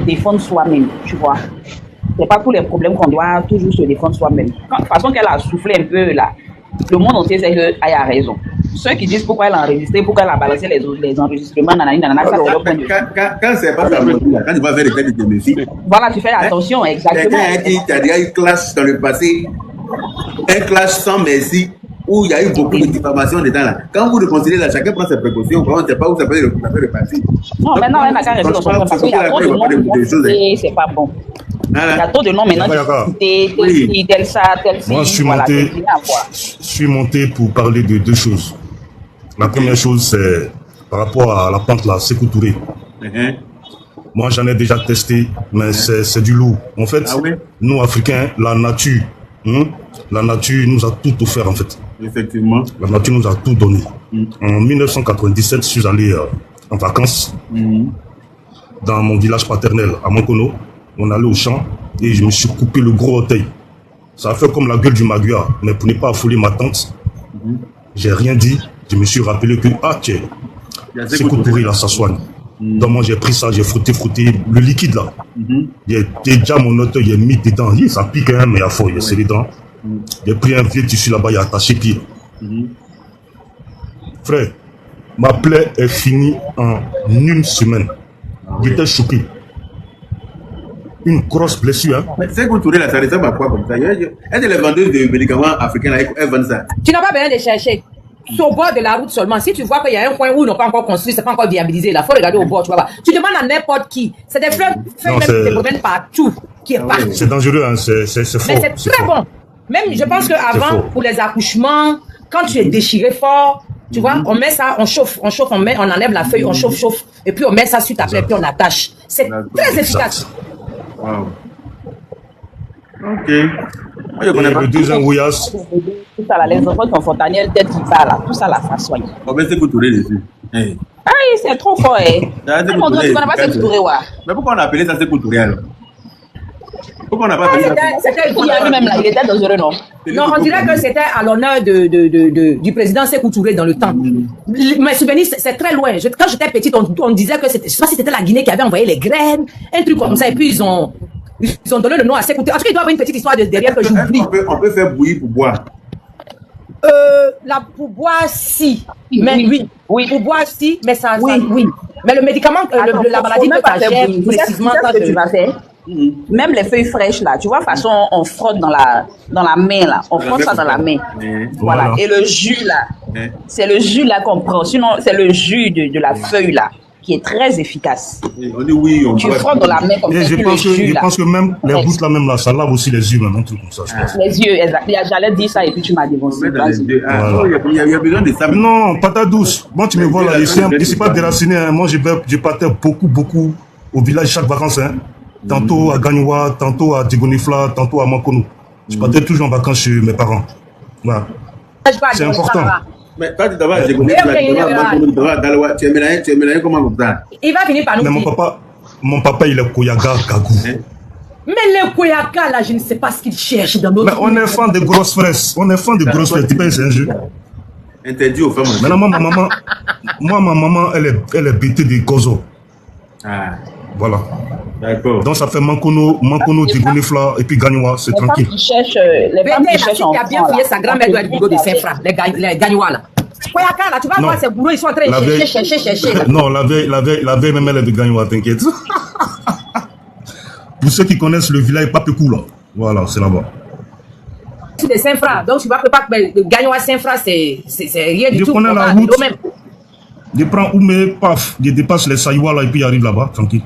défendre soi-même, tu vois. C'est pas tous les problèmes qu'on doit toujours se défendre soi-même. De toute façon qu'elle a soufflé un peu là, le monde entier sait qu'elle a raison. Ceux qui disent pourquoi elle a enregistré, pourquoi elle a balancé les enregistrements, ça c'est leur point de vue. Quand c'est pas ça, quand tu vas faire des cas de méfies. Voilà, tu fais attention, exactement. Tu as déjà eu clash dans le passé, un clash sans merci, où il y a eu beaucoup de diffamation dedans là. Quand vous le considérez là, chacun prend ses précautions, on ne sait pas où ça peut repartir. Non, maintenant, elle n'a qu'à rester dans son point parce qu'il y a trop de noms, c'est pas bon. Il y a trop de noms maintenant qui tel ça, tel ci. Moi, je suis monté pour parler de deux choses. La première chose, c'est par rapport à la plante là, Sékou Touré. Moi, j'en ai déjà testé, mais c'est du lourd. En fait, nous, Africains, la nature nous a tout offert, en fait. Effectivement. La nature nous a tout donné. En 1997, je suis allé en vacances dans mon village paternel, à Mankono. On allait au champ et je me suis coupé le gros orteil. Ça a fait comme la gueule du Magua, mais pour ne pas affoler ma tante, j'ai rien dit. Je me suis rappelé que, tiens, Sékou Touré, là, ça soigne. Donc moi, j'ai pris ça, j'ai frotté le liquide, là. J'ai déjà mon orteil, j'ai mis dedans. Ça pique, hein, mais à fond, c'est les dents. J'ai pris un vieux tissu là-bas, il a attaché pied. Frère, ma plaie est finie en une semaine. J'étais choqué. une grosse blessure. Hein. Mais c'est que Touré, là, ça ressemble à quoi comme ça? Elle est les vendeuses de médicaments africains, là, elles vendent ça. Tu n'as pas besoin de chercher. Sur le bord de la route seulement. Si tu vois qu'il y a un coin où ils n'ont pas encore construit, c'est pas encore viabilisé, là, faut regarder au bord, tu vois pas. Tu demandes à n'importe qui. C'est des fleurs même qui te promènent partout, qui est partout. C'est dangereux, hein, c'est faux. Mais c'est très bon. Même, je pense qu'avant, pour les accouchements, quand tu es déchiré fort, tu vois, on met ça, on chauffe, on enlève la feuille, on chauffe, et puis on met ça sur ta plaie, puis on attache. C'est très efficace. Wow. Ok. Et le deuxième Ouias. Tout ça là, les enfants qui ont Fontaniel, tête qui va là, tout ça là, ça soigne. On met Sékou Touré dessus. Hey. Aïe, c'est trop fort, eh. Sékou On Touré, n'a pas Sékou Touré, ouais. Mais pourquoi on a appelé ça Sékou Touré alors? Pourquoi on n'a pas appelé ça? Il y a lui-même là, il était dangereux, non? Non, on dirait que c'était à l'honneur du président Sékou Touré dans le temps. Mes souvenirs, c'est très loin. Quand j'étais petite, on disait que c'était, je sais pas si c'était la Guinée qui avait envoyé les graines, un truc comme ça, et puis ils ont donné le nom à Sékou Touré. En tout cas, il doit y avoir une petite histoire derrière que j'oublie. On peut faire bouillir pour boire. Pour boire, si. Mais oui. Pour boire, si, mais ça, Oui. oui. Mais le médicament, la maladie passagère, précisément, ça, ce que tu vas faire. Même les feuilles fraîches là, tu vois, de toute façon, on frotte dans la main là, on frotte ça dans la main. Voilà. Et le jus là, c'est le jus là qu'on prend. Sinon, c'est le jus de la feuille là qui est très efficace. On dit oui, on tu frottes dans la main comme ça. Je pense que même les gouttes là, même là, ça lave aussi les yeux, même, un truc comme ça. Les yeux, exact. J'allais dire ça et puis tu m'as dévancé. Il y a besoin de ça. Non, patate douce. Moi, tu me vois là, je ne suis pas déraciné. Hein. Moi, je partais beaucoup au village chaque vacances. Hein. Tantôt à Gagnoua, tantôt à Digonifla, tantôt à Mankono. Je partais toujours en vacances chez mes parents. Voilà. C'est important. Mais toi, tu dois aller à Digonifla, tu es mélangé comment comme ça? Il va finir par nous dire. Mon papa, il est Koyaga Gagou. Mais le Koyaga, là, je ne sais pas ce qu'il cherche dans notre... Mais on est fan de grosses fraises. Tu penses c'est un jeu? Interdit aux femmes. Maintenant, ma maman, elle est bêtée de Gozo. Ah. Voilà. D'accord. Donc ça fait Mankono, Digonifla et puis Gagnoua, c'est tranquille. Les femmes qui cherchent qui a bien fouillé sa grand-mère doit être boulot de Saint-Franc, les Gagnoua là. Koyaka là, tu vas voir ces boulots, ils sont en train de chercher. Non, la veille même elle est de Gagnoua, t'inquiète. Pour ceux qui connaissent le village Papecou là, voilà, c'est là-bas. C'est de Saint-Franc, donc tu vois pas que Gagnoua Saint-Franc c'est rien du tout. Je connais la route. Je prends Oumé, paf, je dépasse les Saïwa là et puis j'arrive là-bas, tranquille.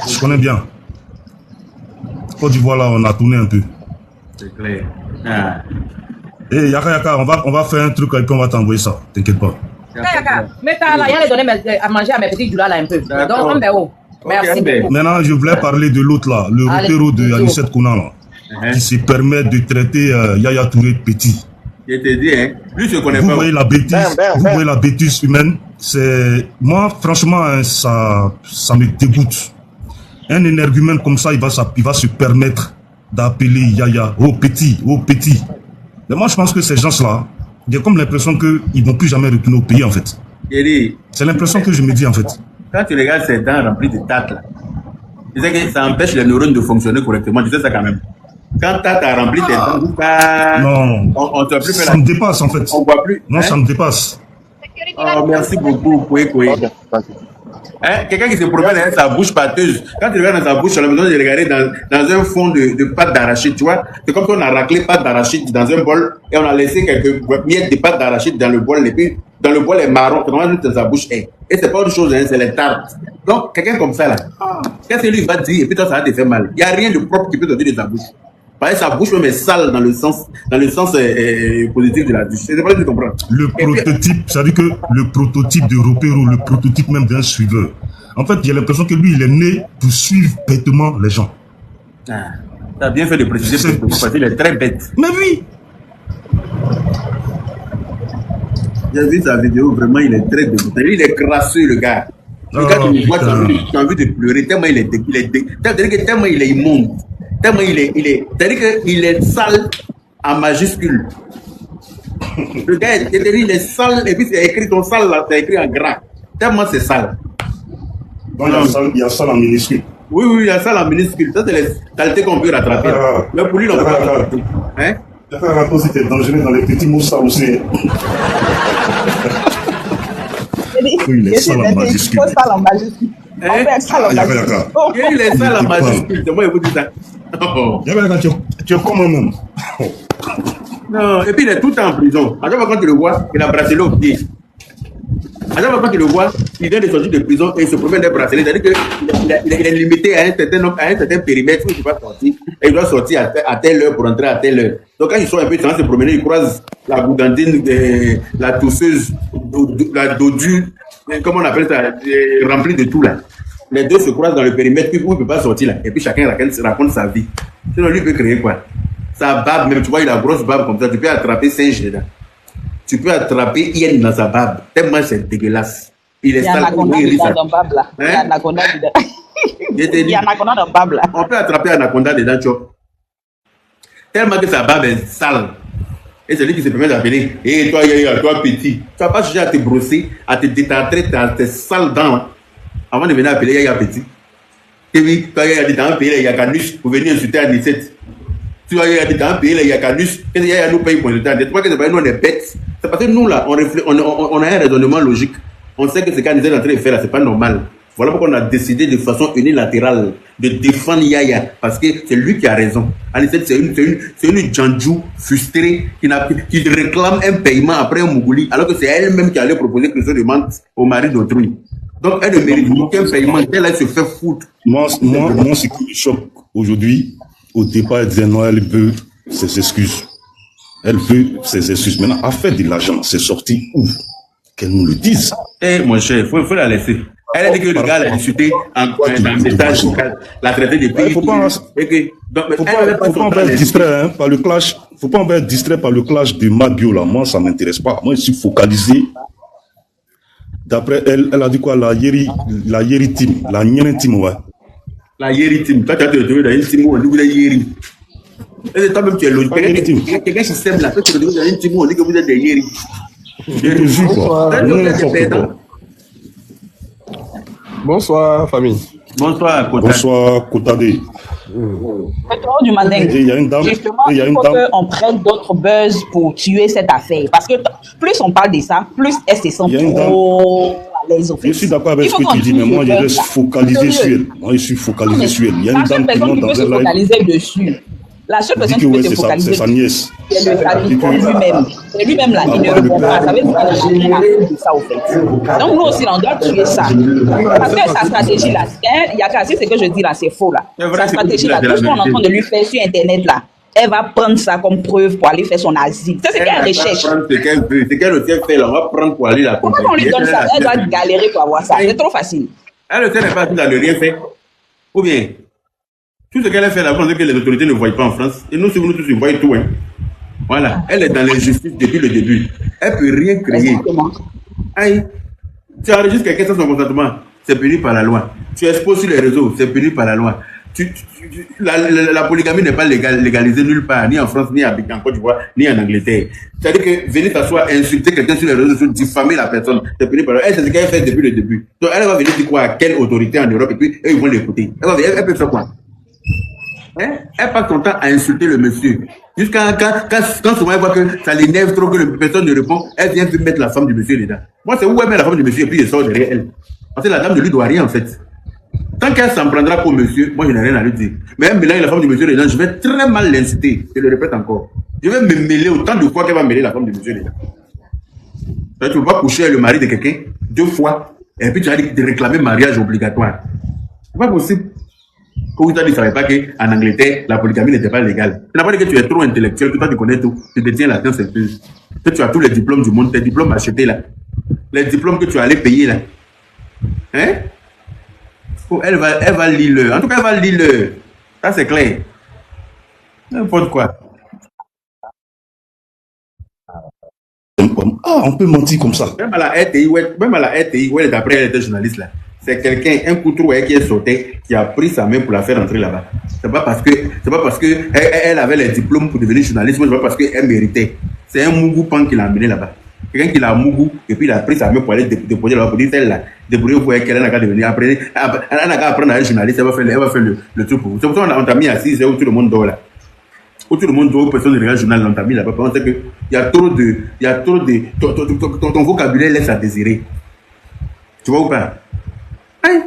Je connais bien. Côte d'Ivoire là, on a tourné un peu. C'est clair. Ah. Et Yaka, on va faire un truc et puis on va t'envoyer ça. T'inquiète pas. Yaka, mais t'as là, il y a les donner à manger à mes petits doulars là un peu. Donc on est haut. Merci beaucoup. Maintenant, je voulais parler de l'autre là, le repéro de Anicette Kounan là, qui se permet de traiter Yaya Touré petit. Je te dis, hein, lui je connais pas. Vous voyez la bêtise, vous voyez la bêtise humaine. C'est moi, franchement, hein, ça me dégoûte. Un énergumène comme ça, il va se permettre d'appeler Yaya, oh petit. Mais moi, je pense que ces gens-là, j'ai comme l'impression qu'ils ne vont plus jamais retourner au pays, en fait. C'est l'impression que je me dis, en fait. Quand tu regardes ces dents remplies de tates, là, tu sais que ça empêche les neurones de fonctionner correctement. Tu sais ça quand même. Quand tu as rempli tes dents, non, on ne peut plus faire ça me dépasse, en fait. On ne voit plus. Non, ça me dépasse. Oh, merci beaucoup, Koué. Hein? Quelqu'un qui se promène avec sa bouche pâteuse, quand tu regardes dans sa bouche, tu as besoin de regarder dans un fond de pâte d'arachide, tu vois. C'est comme si on a raclé pâte d'arachide dans un bol et on a laissé quelques miettes de pâte d'arachide dans le bol. Et puis, dans le bol est marron, c'est vraiment dans sa bouche. Et c'est pas autre chose, hein, c'est les tartes. Donc, quelqu'un comme ça, là, qu'est-ce que lui va te dire et puis toi, ça va te faire mal. Il n'y a rien de propre qui peut te dire de sa bouche. Parce que sa bouche même est sale dans le sens positif de la douche. C'est pas que tu comprends. Le prototype, ça veut dire que le prototype de repère ou le prototype même d'un suiveur. En fait, j'ai l'impression que lui, il est né pour suivre bêtement les gens. Ah, t'as bien fait de préciser parce qu'il est très bête. Mais oui. J'ai vu sa vidéo, vraiment, il est très dégoûtant. Il est crasseux, le gars. Le gars qui me voit, tu as envie de pleurer, tellement il est tellement il est immonde. Tellement c'est-à-dire qu'il est sale en majuscule. Le gars, il est sale, et puis c'est écrit ton sale là, c'est écrit en gras. Tellement c'est sale. Donc il y a sale en minuscule. Oui, il y a sale en minuscule. Ça, c'est les saletés qu'on peut rattraper. Mais pour lui, on peut pas rattraper. Hein? C'était dangereux dans les petits mots ça aussi. Oui, il est sale en majuscule. On fait ça la majuscule. Oh. Il est ça la majuscule. C'est moi qui vous dis ça. Oh. Tu es comme un homme. Non, et puis il est tout le temps en prison. À chaque fois quand tu le vois, il a bracelet au pied. À chaque fois quand tu le vois, il vient de sortir de prison et il se promène des bracelets. C'est-à-dire qu'il est limité à un certain périmètre où il ne peut pas sortir. Et il doit sortir à telle heure pour entrer à telle heure. Donc quand ils sont un peu en train de se promener, ils croisent la goudandine, la tousseuse, la dodue, comment on appelle ça, remplie de tout là. Les deux se croisent dans le périmètre où il ne peut pas sortir là. Et puis chacun raconte sa vie. Sinon lui il peut créer quoi? Sa barbe, même tu vois, il a une grosse barbe comme ça, tu peux attraper singe dedans. Tu peux attraper hyène dans sa barbe. Tellement c'est dégueulasse. Il est sale. Il y a un anaconda dans barbe là. Il y a un anaconda dedans. Il y a un anaconda dans barbe là. On peut attraper un anaconda dedans, tu vois. Tellement que sa barbe est sale. Et c'est lui qui se permet d'appeler. Hé, toi, toi, petit. Tu vas pas chercher à te brosser, à te détentrer tes sales dents. Avant de venir appeler Yaya petit. Et puis, toi, Yaya dit dans un pays, il y a Canus pour venir insulter à 17. Tu vois, il y a dans un pays, il y a Canus, et il y a nous paye pour le temps. Tu vois que c'est pas nous, on est bêtes. C'est parce que nous, là, on a un raisonnement logique. On sait que ce qu'Anisette est en train de faire, là, c'est pas normal. Voilà pourquoi on a décidé de façon unilatérale de défendre Yaya. Parce que c'est lui qui a raison. Anisette, c'est une Djandjou frustrée qui réclame un paiement après un Mougouli, alors que c'est elle-même qui allait proposer que je demande au mari d'autrui. Donc, elle ne mérite aucun paiement. Elle se fait foutre. Moi, ce qui me choque aujourd'hui, au départ, elle disait non, elle veut ses excuses. Elle veut ses excuses. Maintenant, à faire de l'argent, c'est sorti où? Qu'elle nous le dise. Eh, mon cher, il faut la laisser. Elle a dit que le gars l'a discuté en message, la traité des pays. Faut pas en être distrait hein, par le clash. Faut pas en être distrait par le clash de Mabio là. Moi, ça m'intéresse pas. Moi, je suis focalisé. D'après elle, elle a dit quoi? La Yeri team, la Nyeren team, ouais. La Yeri team. Toi, tu as te retrouvé dans une team où on dit que vous êtes Yeri. Et toi-même, tu es logique. Quelqu'un qui s'aime là, toi, tu te retrouves dans une team où on dit que vous êtes des Yeri. Je te jure, quoi. Bonsoir, famille. Bonsoir, Kota. Bonsoir, Kotadé. Pétrole du Mandingue. Il y a une dame. Justement, il faut qu'on prenne d'autres buzz pour tuer cette affaire. Parce que plus on parle de ça, plus elle se sent trop à l'aise au fait. Je suis d'accord avec ce que tu dis, mais moi, je reste focalisé sur elle. Moi, je suis focalisé sur elle. Il y a une dame qui monte dans un live. Focaliser dessus. La seule personne qui peut se focaliser, c'est sa nièce. C'est le Taliban lui-même. C'est lui-même là, il ne répond pas. Ça veut dire qu'il a fait ça au fait. Donc nous aussi, on doit tuer ça. Parce que sa stratégie là, il y a qu'à ce que je dis là, c'est faux là. Sa stratégie là, tout ce qu'on est en train de lui faire sur Internet là, elle va prendre ça comme preuve pour aller faire son asile. C'est ce qu'elle recherche. C'est qu'elle aussi fait là, on va prendre pour aller la comprendre. Pourquoi on lui donne ça? Elle doit galérer pour avoir ça. C'est trop facile. Elle ne sait pas tout à ne rien faire. Ou bien tout ce qu'elle a fait là, c'est que les autorités ne voient pas en France. Et nous, si nous tous, ils voient tout. Hein. Voilà. Elle est dans l'injustice depuis le début. Elle ne peut rien créer. Exactement. Aïe. Tu enregistres quelqu'un sans son consentement, c'est puni par la loi. Tu exposes sur les réseaux, c'est puni par la loi. La polygamie n'est pas légalisée nulle part, ni en France, ni en Côte d'Ivoire, ni en Angleterre. C'est-à-dire que venir t'asseoir, insulter quelqu'un sur les réseaux sociaux, diffamer la personne, c'est puni par la loi. Elle, c'est ce qu'elle fait depuis le début. Donc, elle va venir dire quoi à quelle autorité en Europe, et puis eux, ils vont l'écouter. Elle peut faire quoi? Hein? Elle passe son temps à insulter le monsieur. Jusqu'à quand souvent elle voit que ça l'énerve trop, que personne ne répond, elle vient mettre la femme du monsieur dedans. Moi, c'est où elle met la femme du monsieur et puis elle sort derrière elle. Parce que la dame ne lui doit rien en fait. Tant qu'elle s'en prendra pour monsieur, moi je n'ai rien à lui dire. Mais elle mélange la femme du monsieur dedans, je vais très mal l'inciter. Je le répète encore. Je vais me mêler autant de fois qu'elle va mêler la femme du monsieur dedans. Tu ne peux pas coucher avec le mari de quelqu'un 2 fois et puis tu vas te réclamer mariage obligatoire. C'est pas possible. Quand tu ne savais pas qu'en Angleterre, la polygamie n'était pas légale. Tu n'as pas dit que tu es trop intellectuel, que toi tu connais tout. Tu détiens la science infuse. Que tu as tous les diplômes du monde, tes diplômes achetés là. Les diplômes que tu allais payer là. Hein? Oh, elle va lire le. En tout cas, elle va lire le. Ça c'est clair. N'importe quoi. Ah, on peut mentir comme ça. Même à la RTI, où elle est après, elle était journaliste là. C'est quelqu'un, un couteau qui est sauté, qui a pris sa main pour la faire entrer là-bas. C'est pas parce que elle avait les diplômes pour devenir journaliste, c'est pas parce qu'elle méritait. C'est un Mougoupan qui l'a amené là-bas. Quelqu'un qui l'a Mougou, et puis il a pris sa main pour aller déposer là-bas, pour dire celle-là, débrouiller pour qu'elle n'a qu'à devenir après. Elle n'a qu'à apprendre à être journaliste, elle va faire le truc pour vous. C'est pour ça qu'on t'a mis assise où tout le monde dort là. Où tout le monde dort, où personne ne regarde le journal, on t'a mis là-bas. On sait qu'il y a trop de. Ton vocabulaire laisse à désirer. Tu vois ou pas? Hein?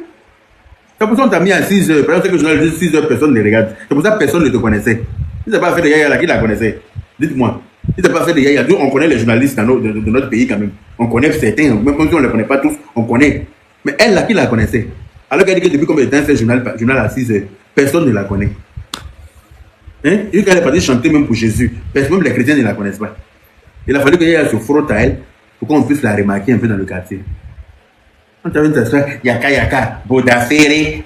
C'est pour ça qu'on t'a mis à 6 heures. Par exemple, que je journaliste 6 heures, personne ne regarde. C'est pour ça que personne ne te connaissait. Si tu n'as pas fait de Yaya là, qui la connaissait? Dites-moi. Si tu n'as pas fait de Yaya, nous, on connaît les journalistes de notre pays quand même. On connaît certains, même si on ne les connaît pas tous, on connaît. Mais elle là, qui la connaissait? Alors qu'elle dit que depuis combien de temps elle fait journal à 6 heures, personne ne la connaît. Hein? Et quand elle est partie chanter même pour Jésus, même les chrétiens ne la connaissent pas. Il a fallu que Yaya se frotte à elle pour qu'on puisse la remarquer un peu dans le quartier. On t'a vu ta soeur, Yaka, Bodafere.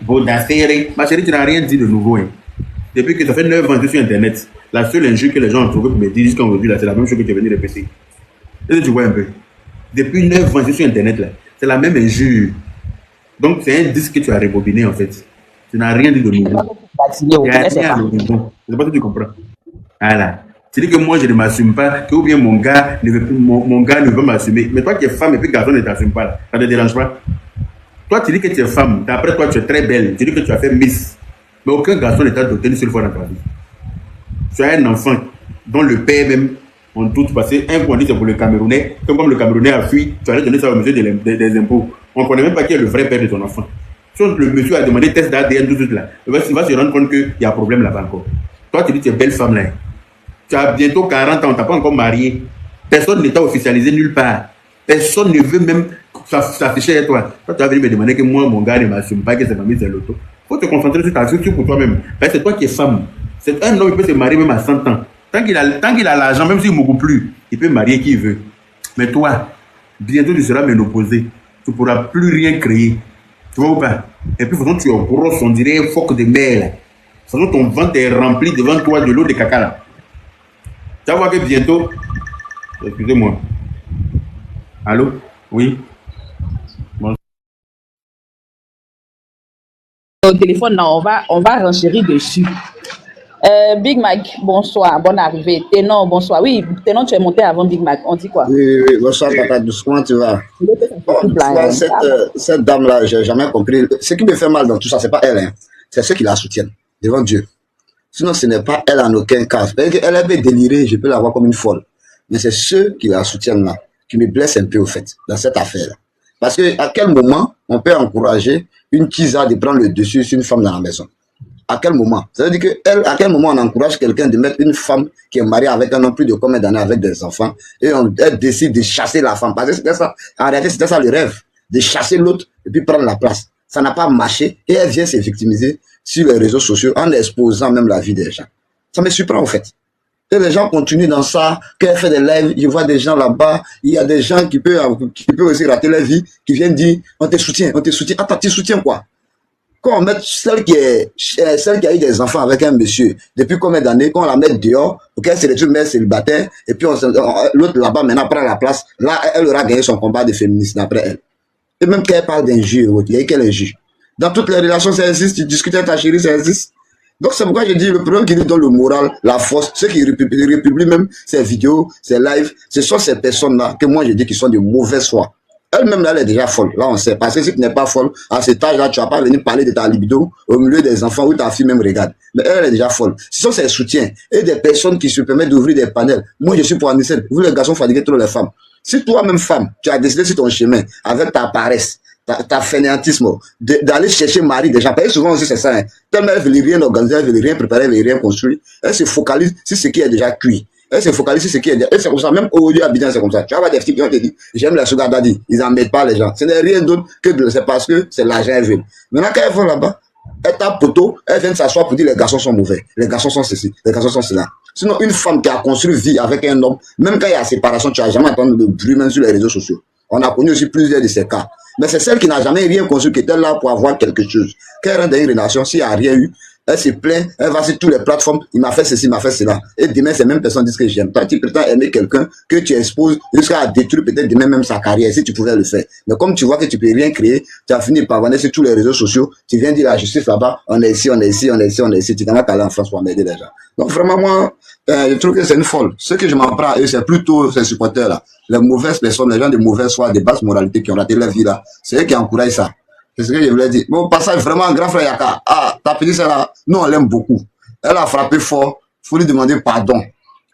Ma chérie, tu n'as rien dit de nouveau. Hein. Depuis que ça fait 9 ans que je suis sur Internet, la seule injure que les gens ont trouvé pour me dire jusqu'à aujourd'hui, c'est la même chose que tu es venu répéter. Est-ce que tu vois un peu? Depuis 9 ans que je suis sur Internet, là, c'est la même injure. Donc, c'est un disque que tu as rebobiné, en fait. Tu n'as rien dit de nouveau. Il n'y a rien de nouveau. C'est pas que tu comprends. Voilà. C'est-à-dire que moi, je ne m'assume pas, que ou bien mon gars ne veut m'assumer. Mais toi qui es femme et puis garçon ne t'assume pas, là. Ça ne te dérange pas? Toi, tu dis que tu es femme, d'après toi, tu es très belle. Tu dis que tu as fait Miss. Mais aucun garçon ne t'a doté une seule fois dans ta vie. Tu as un enfant dont le père même, on doute, parce qu'un coup on dit c'est pour le Camerounais, comme le Camerounais a fui, tu allais donner ça au monsieur des impôts. On ne connaît même pas qui est le vrai père de ton enfant. Si le monsieur a demandé test d'ADN, tout là, il va se rendre compte qu'il y a un problème là-bas encore. Toi, tu dis que tu es belle femme là. Tu as bientôt 40 ans, tu n'as pas encore marié. Personne ne t'a officialisé nulle part. Personne ne veut même s'afficher à toi. Toi, tu as venu me demander que moi, mon gars ne m'assume pas, que c'est ma mise à l'auto. Il faut te concentrer sur ta structure pour toi-même. C'est toi qui es femme. C'est un homme qui peut se marier même à 100 ans. Tant qu'il a l'argent, même s'il ne mourra plus, il peut marier qui il veut. Mais toi, bientôt tu seras ménopausé. Tu ne pourras plus rien créer. Tu vois ou pas? Et puis, façon, tu es gros, on dirait un phoque de mer. Façon, ton ventre est rempli devant toi de l'eau de caca là. Tu vas voir que bientôt. Excusez-moi. Allô? Oui? Bon. Au téléphone, non, on va renchérir dessus. Big Mac, bonsoir, bonne arrivée. Ténon, bonsoir. Oui, Ténon, tu es monté avant Big Mac. On dit quoi? Oui, bonsoir, papa douce. Comment tu vas? Cette dame-là, j'ai jamais compris. Ce qui me fait mal dans tout ça, c'est pas elle, hein. C'est ceux qui la soutiennent devant Dieu. Sinon, ce n'est pas elle en aucun cas. Elle peut délirer, je peux la voir comme une folle. Mais c'est ceux qui la soutiennent là, qui me blessent un peu au fait, dans cette affaire-là. Parce que à quel moment on peut encourager une tisa de prendre le dessus sur une femme dans la maison? À quel moment? Ça veut dire que à quel moment on encourage quelqu'un de mettre une femme qui est mariée avec un homme plus de combien d'années avec des enfants et elle décide de chasser la femme? Parce que c'était ça, en réalité c'était ça le rêve, de chasser l'autre et puis prendre la place. Ça n'a pas marché et elle vient se victimiser sur les réseaux sociaux en exposant même la vie des gens. Ça me surprend en fait. Et les gens continuent dans ça, quand elle fait des lives, je vois des gens là-bas, il y a des gens qui peuvent aussi rater leur vie, qui viennent dire, on te soutient. Attends, tu soutiens quoi? Quand on met celle qui a eu des enfants avec un monsieur, depuis combien d'années, quand on la met dehors, ok, c'est le truc mère célibataire, et puis l'autre là-bas maintenant prend la place, là, elle aura gagné son combat de féminisme après elle. Et même quand elle parle d'injure, il y a quel injure? Dans toutes les relations, ça existe, tu discutes avec ta chérie, ça existe. Donc c'est pourquoi je dis, le problème qui nous donne le moral, la force, ceux qui republient même ces vidéos, ces lives, ce sont ces personnes-là que moi je dis qui sont de mauvaise foi. Elle-même, là, elle est déjà folle. Là, on sait. Parce que si tu n'es pas folle, à cet âge-là, tu vas pas venir parler de ta libido au milieu des enfants où ta fille même regarde. Mais elle est déjà folle. Ce sont ses soutiens et des personnes qui se permettent d'ouvrir des panels. Moi, je suis pour Anicet. Vous, les garçons, fatiguez trop les femmes. Si toi-même, femme, tu as décidé sur ton chemin, avec ta paresse, ta fainéantisme, d'aller chercher mari déjà, parce que souvent aussi c'est ça, hein. Tellement elle ne veut rien organiser, elle ne veut rien préparer, elle ne veut rien construire, elle se focalise sur ce qui est déjà cuit. Elle se focalise sur ce qui est déjà, et c'est comme ça, même au lieu Abidjan, c'est comme ça. Tu vas voir des filles qui ont te dit, j'aime la sugar daddy, ils n'en mettent pas les gens. Ce n'est rien d'autre que c'est parce que c'est l'argent qu'elles veulent. Maintenant, quand elles vont là-bas, elles tapent poteau, elles viennent s'asseoir pour dire les garçons sont mauvais, les garçons sont ceci, les garçons sont cela. Sinon, une femme qui a construit vie avec un homme, même quand il y a séparation, tu n'as jamais entendu de bruit même sur les réseaux sociaux. On a connu aussi plusieurs de ces cas. Mais c'est celle qui n'a jamais rien construit, qui était là pour avoir quelque chose. Quand elle rentre dans une relation, s'il n'y a rien eu, elle se plaint, elle va sur toutes les plateformes, il m'a fait ceci, il m'a fait cela. Et demain, ces mêmes personnes disent que j'aime. Toi, tu prétends aimer quelqu'un que tu exposes jusqu'à détruire peut-être demain même sa carrière, si tu pouvais le faire. Mais comme tu vois que tu peux rien créer, tu as fini par venir sur tous les réseaux sociaux, tu viens dire la justice là-bas, on est ici, on est ici, on est ici, on est ici, tu n'as qu'à aller en France pour m'aider les gens. Donc vraiment, moi, je trouve que c'est une folle. Ce que je m'en prends à eux, c'est plutôt ces supporters-là. Les mauvaises personnes, les gens de mauvaise foi, de basse moralité qui ont raté leur vie là, c'est eux qui encouragent ça. C'est ce que je voulais dire. Bon, passage vraiment, grand frère Yaka. Ah, ta petite sœur là, nous on l'aime beaucoup. Elle a frappé fort, faut lui demander pardon.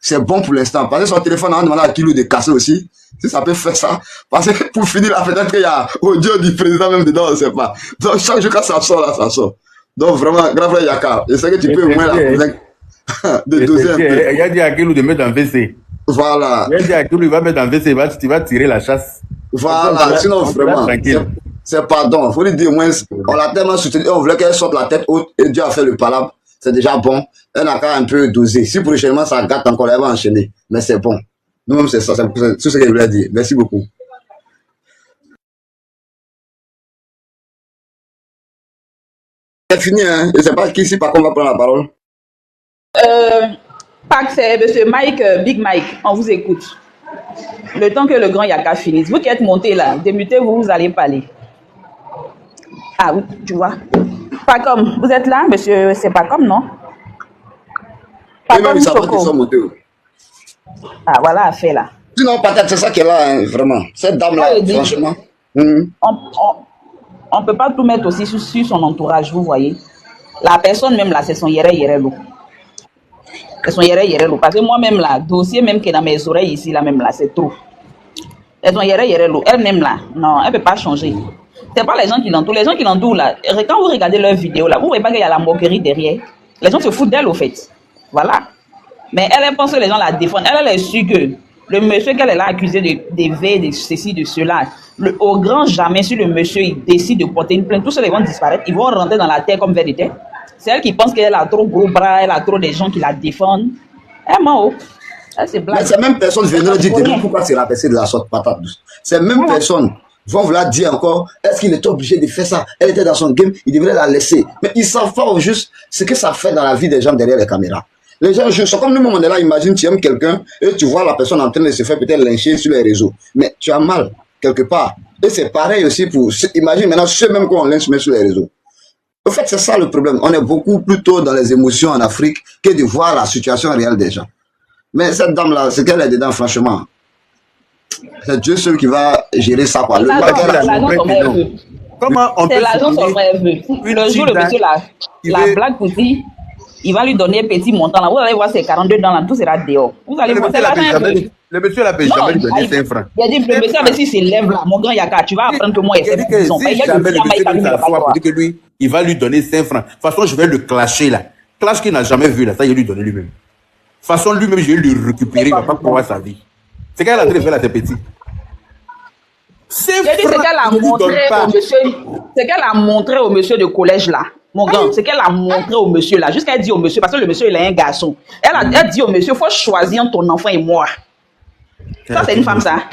c'est bon pour l'instant. Parce que son téléphone a demandé à Kilou de casser aussi. Si ça peut faire ça. Parce que pour finir, là, peut-être qu'il y a audio du président même dedans, on ne sait pas. Donc, chaque jour, quand ça sort, là, ça sort. Donc, vraiment, grand frère Yaka, je sais que tu peux au moins la de doser un peu. Il a dit à Kilou de mettre en WC. Voilà. Il a dit à Kilou, il va mettre en WC, tu vas tirer la chasse. Voilà, sinon, vraiment, c'est pardon. Il faut lui dire au moins, on l'a tellement soutenu, on voulait qu'elle sorte la tête haute et Dieu a fait le palabre. C'est déjà bon. Elle n'a qu'à un peu doser. Si prochainement ça gâte encore, elle va enchaîner. Mais c'est bon. Nous-mêmes, c'est ça. C'est tout ce que je voulais dire. Merci beaucoup. C'est fini, hein. Je ne sais pas qui ici, par contre, va prendre la parole. Pac, c'est monsieur Mike, Big Mike. On vous écoute. Le temps que le grand Yaka finisse. Vous qui êtes monté là, démutez-vous, vous allez parler. Ah oui, tu vois. Pas comme. Vous êtes là, monsieur, c'est pas comme, non? Pas comme Choco. Ah, voilà, à fait là. Sinon, peut-être c'est ça qui est là, hein, vraiment. Cette dame-là, franchement. On peut pas tout mettre aussi sur son entourage, vous voyez. La personne même là, c'est son yere-yere-lo. C'est son yere-yere-lo. Parce que moi-même là, dossier même qui est dans mes oreilles ici, là même là, c'est trop. C'est son yere-yere-lo. Elle-même là, non, elle peut pas changer. C'est pas les gens qui l'entourent. Les gens qui l'entourent là, quand vous regardez leurs vidéos là, vous voyez pas qu'il y a la moquerie derrière. Les gens se foutent d'elle au fait. Voilà. Mais elle pense que les gens la défendent. Elle est sûre que le monsieur qu'elle est là accusé d'éveil, de ceci, de cela, au grand jamais, si le monsieur il décide de porter une plainte, tous ceux qui vont disparaître, ils vont rentrer dans la terre comme vérité. C'est elle qui pense qu'elle a trop gros bras, elle a trop de gens qui la défendent. Elle ment. C'est blague. Mais ces mêmes personnes viendront dire pourquoi c'est la personne de la sorte patate douce. Ces mêmes personnes vont vouloir dire encore, est-ce qu'il est obligé de faire ça? Elle était dans son game, il devrait la laisser. Mais ils savent pas au juste ce que ça fait dans la vie des gens derrière les caméras. Les gens, c'est comme nous, on est là, imagine, tu aimes quelqu'un et tu vois la personne en train de se faire peut-être lyncher sur les réseaux. Mais tu as mal, quelque part. Et c'est pareil aussi pour, imagine maintenant, ceux même qu'on lynche sur les réseaux. En fait, c'est ça le problème. On est beaucoup plus tôt dans les émotions en Afrique que de voir la situation réelle des gens. Mais cette dame-là, ce qu'elle est dedans, franchement, c'est Dieu seul qui va gérer ça, quoi. Comment on peut c'est l'agent son vrai vœu. Le jour, le monsieur, la blague pour dire, il va lui donner un petit montant là. Vous allez voir ses 42 dans là, tout sera dehors. Vous allez voir, c'est l'argent un peu. Le monsieur l'a payé jamais lui donner 5 francs. Il a dit, le monsieur, mais si s'élève là, mon grand Yaka, tu vas apprendre que moi, il fait prison. Si jamais le monsieur dit sa foi pour dire que lui, il va lui donner 5 francs. De toute façon, je vais le clasher là. Clash qu'il n'a jamais vu là, ça il va lui donner lui-même. De toute façon, lui-même, je vais lui récupérer, il ne va pas pouvoir sa vie. C'est qu'elle a traité de faire là, c'est petit. C'est qu'elle a montré au monsieur, c'est qu'elle a montré au monsieur de collège là. Mon grand, c'est qu'elle a montré au monsieur là, jusqu'à dire au monsieur, parce que le monsieur il est un garçon. Elle dit au monsieur, il faut choisir ton enfant et moi. Ça, c'est une femme, ça.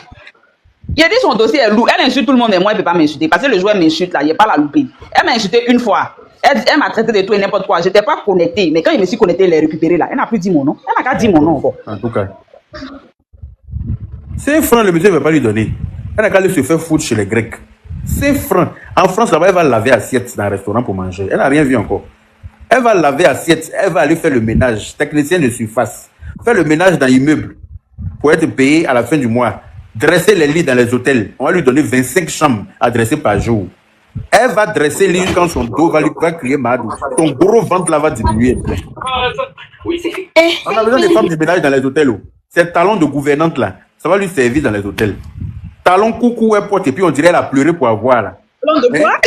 Il a dit son dossier est lourd. Elle insulte tout le monde, mais moi, elle ne peut pas m'insulter. Parce que le joueur m'insulte là, il n'y a pas la louper. Elle m'a insulté une fois. Elle m'a traité de tout et n'importe quoi. Je n'étais pas connecté. Mais quand je me suis connecté, elle l'a récupéré là. Elle n'a plus dit mon nom. Elle n'a qu'à dire mon nom encore. En tout cas. 5 francs, le monsieur ne va pas lui donner. Elle n'a qu'à aller se faire foutre chez les Grecs. 5 francs. En France, là-bas, elle va laver assiette dans un restaurant pour manger. Elle n'a rien vu encore. Elle va laver assiette. Elle va aller faire le ménage. Technicienne de surface. Faire le ménage dans l'immeuble. Pour être payé à la fin du mois. Dresser les lits dans les hôtels. On va lui donner 25 chambres à dresser par jour. Elle va dresser les lits quand son dos va lui crier Madou. Ton gros ventre là va diminuer. On a besoin des femmes de ménage dans les hôtels. Ces talons de gouvernante là, ça va lui servir dans les hôtels. Talons coucou, elle porte et puis on dirait elle a pleuré pour avoir là. Talons de quoi?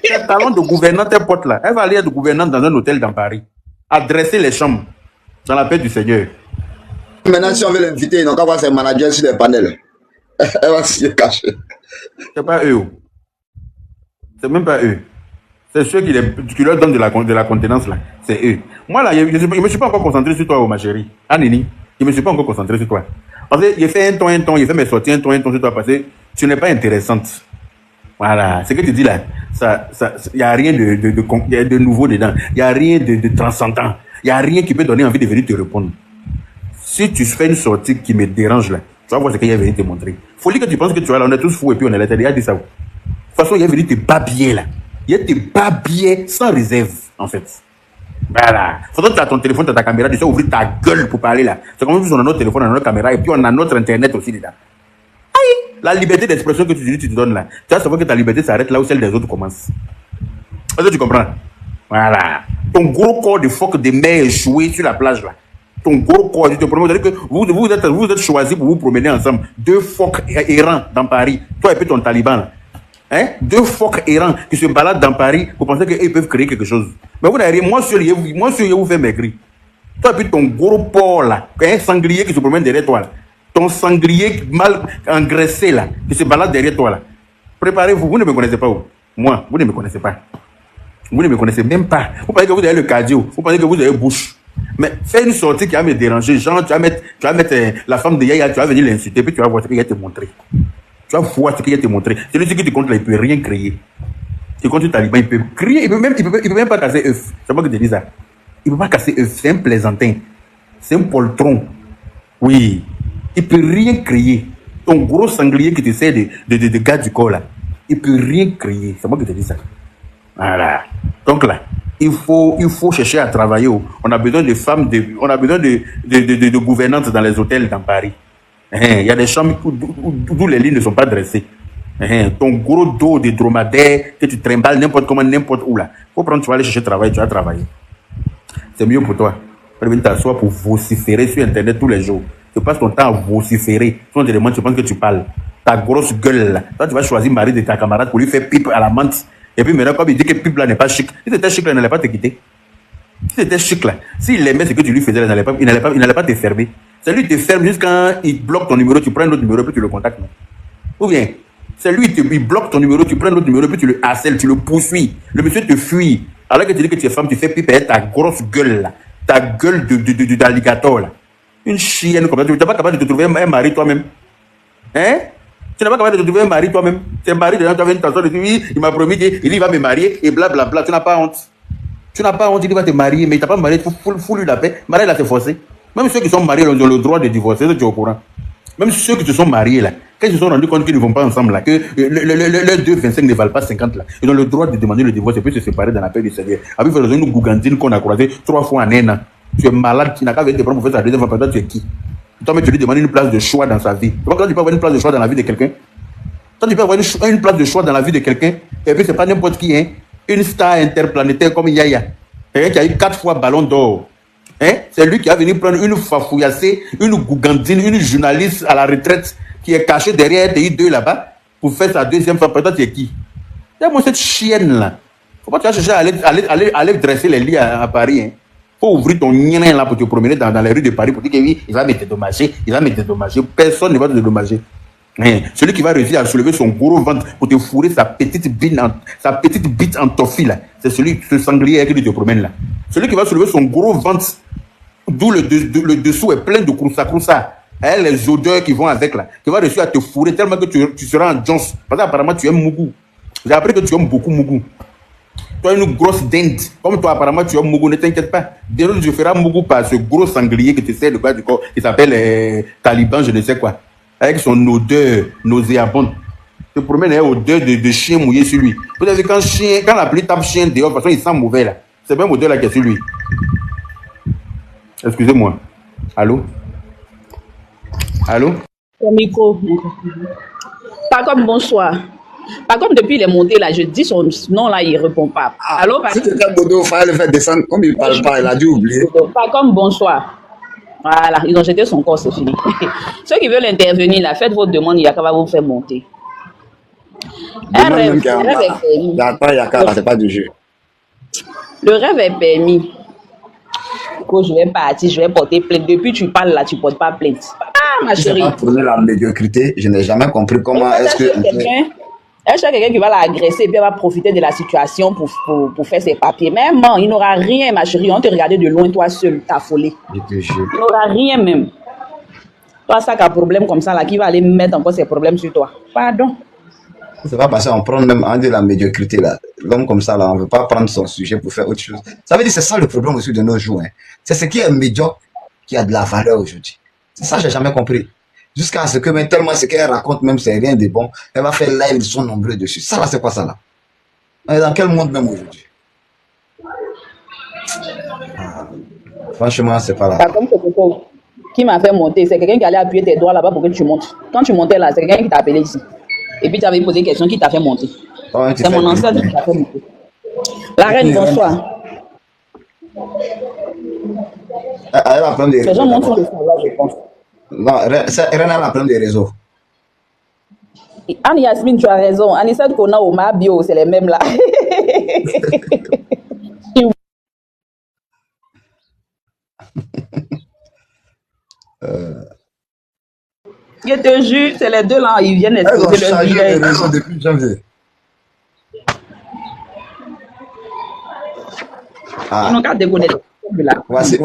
Ces talons de gouvernante, elle porte là. Elle va aller être gouvernante dans un hôtel dans Paris. À dresser les chambres. Dans la paix du Seigneur. Maintenant, si on veut l'inviter, ils n'ont qu'à voir ses managers sur les panels. Elle va s'y cacher. C'est pas eux. C'est même pas eux. C'est ceux qui leur donnent de la contenance là. C'est eux. Moi là, je ne me suis pas encore concentré sur toi, ma chérie. Ah Nini, je ne me suis pas encore concentré sur toi. Parce que j'ai fait un ton, j'ai fait mes sorties un ton sur toi parce que tu n'es pas intéressante. Voilà. Ce que tu dis là, il n'y a rien de nouveau dedans. Il n'y a rien de transcendant. Il n'y a rien qui peut donner envie de venir te répondre. Si tu fais une sortie qui me dérange là, tu vas voir ce qu'il y a venu te montrer. Folie que tu penses que tu vois là, on est tous fous et puis on est là. Il a dit ça. De toute façon, il est venu te babiller là. Il est te babiller sans réserve, en fait. Voilà. Faut que tu as ton téléphone, tu as ta caméra, tu sais ouvrir ta gueule pour parler là. C'est comme si on a notre téléphone, on a notre caméra et puis on a notre internet aussi dedans. Aïe! La liberté d'expression que tu te donnes là. Tu vas savoir que ta liberté s'arrête là où celle des autres commence. Est-ce que tu comprends? Voilà. Ton gros corps de phoque de mer échoué sur la plage là. ton gros corps, tu te promènes. C'est-à-dire que vous êtes choisis pour vous promener ensemble. 2 phoques errants dans Paris. Toi et puis ton taliban. Là. Hein? 2 phoques errants qui se baladent dans Paris pour penser qu'ils peuvent créer quelque chose. Mais vous n'avez rien. Moi, seul, je vous fais maigrir. Toi et puis ton gros porc là, un sanglier qui se promène derrière toi là. Ton sanglier mal engraissé là, qui se balade derrière toi là. Préparez-vous, vous ne me connaissez pas. Moi, vous ne me connaissez pas. Vous ne me connaissez même pas. Vous pensez que vous avez le cardio, vous pensez que vous avez bouche. Mais fais une sortie qui va me déranger. Genre, tu vas mettre la femme de Yaya, tu vas venir l'insulter, puis tu vas voir ce qu'il va te montrer. Tu vas voir ce qu'il va te montrer. Celui qui te compte là, il ne peut rien créer. Tu comptes le taliban, il peut crier, il peut même pas casser œuf. C'est moi qui te dis ça. Il ne peut pas casser œuf, c'est un plaisantin. C'est un poltron. Oui. Il ne peut rien créer. Ton gros sanglier qui te sert de gars du corps là, il ne peut rien créer. C'est moi qui te dis ça. Voilà. Donc là, il faut chercher à travailler. On a besoin de femmes, on a besoin de gouvernantes dans les hôtels dans Paris. Il y a des chambres d'où les lits ne sont pas dressés. Ton gros dos de dromadaire que tu trimbales n'importe comment, n'importe où là. Faut prendre, tu vas aller chercher travail, tu vas travailler. C'est mieux pour toi. Tu vas venir t'asseoir pour vociférer sur Internet tous les jours. Tu passes ton temps à vociférer. Si on te demande, tu penses que tu parles. Ta grosse gueule là. Toi, tu vas choisir Marie de ta camarade pour lui faire pipe à la menthe. Et puis maintenant, comme il dit que pipe là n'est pas chic. Si c'était chic là, il n'allait pas te quitter. Si c'était chic là, s'il aimait ce que tu lui faisais, il n'allait pas te fermer. C'est lui qui te ferme juste quand il bloque ton numéro, tu prends un autre numéro, puis tu le contactes. Non? Ou bien, c'est lui qui bloque ton numéro, tu prends un autre numéro, puis tu le harcèles, tu le poursuis. Le monsieur te fuit. Alors que tu dis que tu es femme, tu fais pipe avec ta grosse gueule là. Ta gueule d'alligator là. Une chienne comme ça. Tu n'es pas capable de te trouver un mari toi-même. Hein? Tu n'es pas capable de te trouver un mari toi-même. Tes maris, tu as une personne, il m'a promis qu'il va me marier et blablabla. Tu n'as pas honte. Tu n'as pas honte, il va te marier, mais tu n'as pas marié, il faut lui la paix. Marier là, c'est forcé. Même ceux qui sont mariés, ils ont le droit de divorcer, tu es au courant. Même ceux qui se sont mariés là, quand ils se sont rendus compte qu'ils ne vont pas ensemble là, que les 2,25 ne valent pas 50 là, ils ont le droit de demander le divorce et puis se séparer dans la paix du Seigneur. Avec une gougandine qu'on a croisée 3 fois en un an. Tu es malade, tu n'as qu'à venir te prendre pour faire ta deuxième fois, pendant tu es qui? Toi, mais tu lui demandes une place de choix dans sa vie. Quand tu peux avoir une place de choix dans la vie de quelqu'un, quand tu peux avoir une place de choix dans la vie de quelqu'un, et puis c'est pas n'importe qui, hein, une star interplanétaire comme Yaya, quelqu'un qui a eu 4 fois ballon d'or. Hein? C'est lui qui a venu prendre une fafouillassée, une gougandine, une journaliste à la retraite qui est cachée derrière TI2 là-bas pour faire sa deuxième fois. Peut-être tu es qui? C'est moi cette chienne-là. Faut pas que tu vas chercher à aller dresser les lits à Paris. Hein? Faut ouvrir ton nien là pour te promener dans les rues de Paris pour dire que oui, il va me dédommager, Personne ne va te dédommager. Hein? Celui qui va réussir à soulever son gros ventre pour te fourrer sa petite bite en toffee là, c'est ce sanglier qui te promène là. Celui qui va soulever son gros ventre, d'où le dessous est plein de croussa, hein, les odeurs qui vont avec là, qui va réussir à te fourrer tellement que tu seras en Jones. Parce qu'apparemment tu aimes Mougou. J'ai appris que tu aimes beaucoup Mougou. Toi, une grosse dinde. Comme toi, apparemment, tu aimes Mougou, ne t'inquiète pas. Dès je ferai Mougou par ce gros sanglier qui te sert de quoi du corps, qui s'appelle Taliban, je ne sais quoi. Avec son odeur nauséabonde. Tu te promènes une odeur de chien mouillé sur lui. Vous savez, quand la pluie tape chien dehors, de toute façon, il sent mauvais là. C'est même odeur là qui est sur lui. Excusez-moi. Allô? Allô? Au micro. Pas comme bonsoir. Par contre, depuis il est monté là, je dis son nom là, il ne répond pas. Allô, Si c'était Bodo, il fallait le faire descendre. Comme il ne parle pas, il a dû oublier. Pas comme bonsoir. Voilà, ils ont jeté son corps, c'est fini. Ceux qui veulent intervenir là, faites votre demande, il y a qu'à vous faire monter. Demande même qu'il y a un bas. Il n'y a pas Yaka, là, c'est pas du jeu. Le rêve est permis. Que je vais partir, je vais porter plainte. Depuis tu parles là, tu ne portes pas plainte. Ah, ma Si c'est chérie. pas pour la médiocrité, je n'ai jamais compris comment est-ce que. Elle cherche quelqu'un qui va l'agresser et puis elle va profiter de la situation pour faire ses papiers. Même, il n'aura rien, ma chérie. On te regardait de loin, toi seul, t'as affolé. Je te jure. Il n'aura rien même. Toi, ça qui a un problème comme ça, là, qui va aller mettre encore ses problèmes sur toi. Pardon. C'est pas parce qu'on prend même un de la médiocrité là. L'homme comme ça là, on ne veut pas prendre son sujet pour faire autre chose. Ça veut dire que c'est ça le problème aussi de nos jours. Hein. C'est ce qui est médiocre qui a de la valeur aujourd'hui. C'est ça que j'ai jamais compris. Jusqu'à ce que même tellement ce qu'elle raconte même c'est rien de bon, elle va faire live, ils sont nombreux dessus. Ça là c'est quoi ça là? On est dans quel monde même aujourd'hui? Franchement c'est pas là. Par contre, qui m'a fait monter, c'est quelqu'un qui allait appuyer tes doigts là-bas pour que tu montes. Quand tu montais là, c'est quelqu'un qui t'a appelé ici. Et puis tu avais posé une question qui t'a fait monter. Ouais, C'est mon ancêtre qui t'a fait monter. La reine, bonsoir. Elle a le problème des Les gens réseaux montrent d'abord. le savoir, je pense. Non, Reine a le problème des réseaux. Anne Yasmine, tu as raison. Anissa Kona ou Mabio, c'est les mêmes là. Je te jure, c'est les deux là, ils viennent Elles ont exposer leur changé vie. de réseau depuis janvier. Ils n'ont qu'à déconnecter. Voici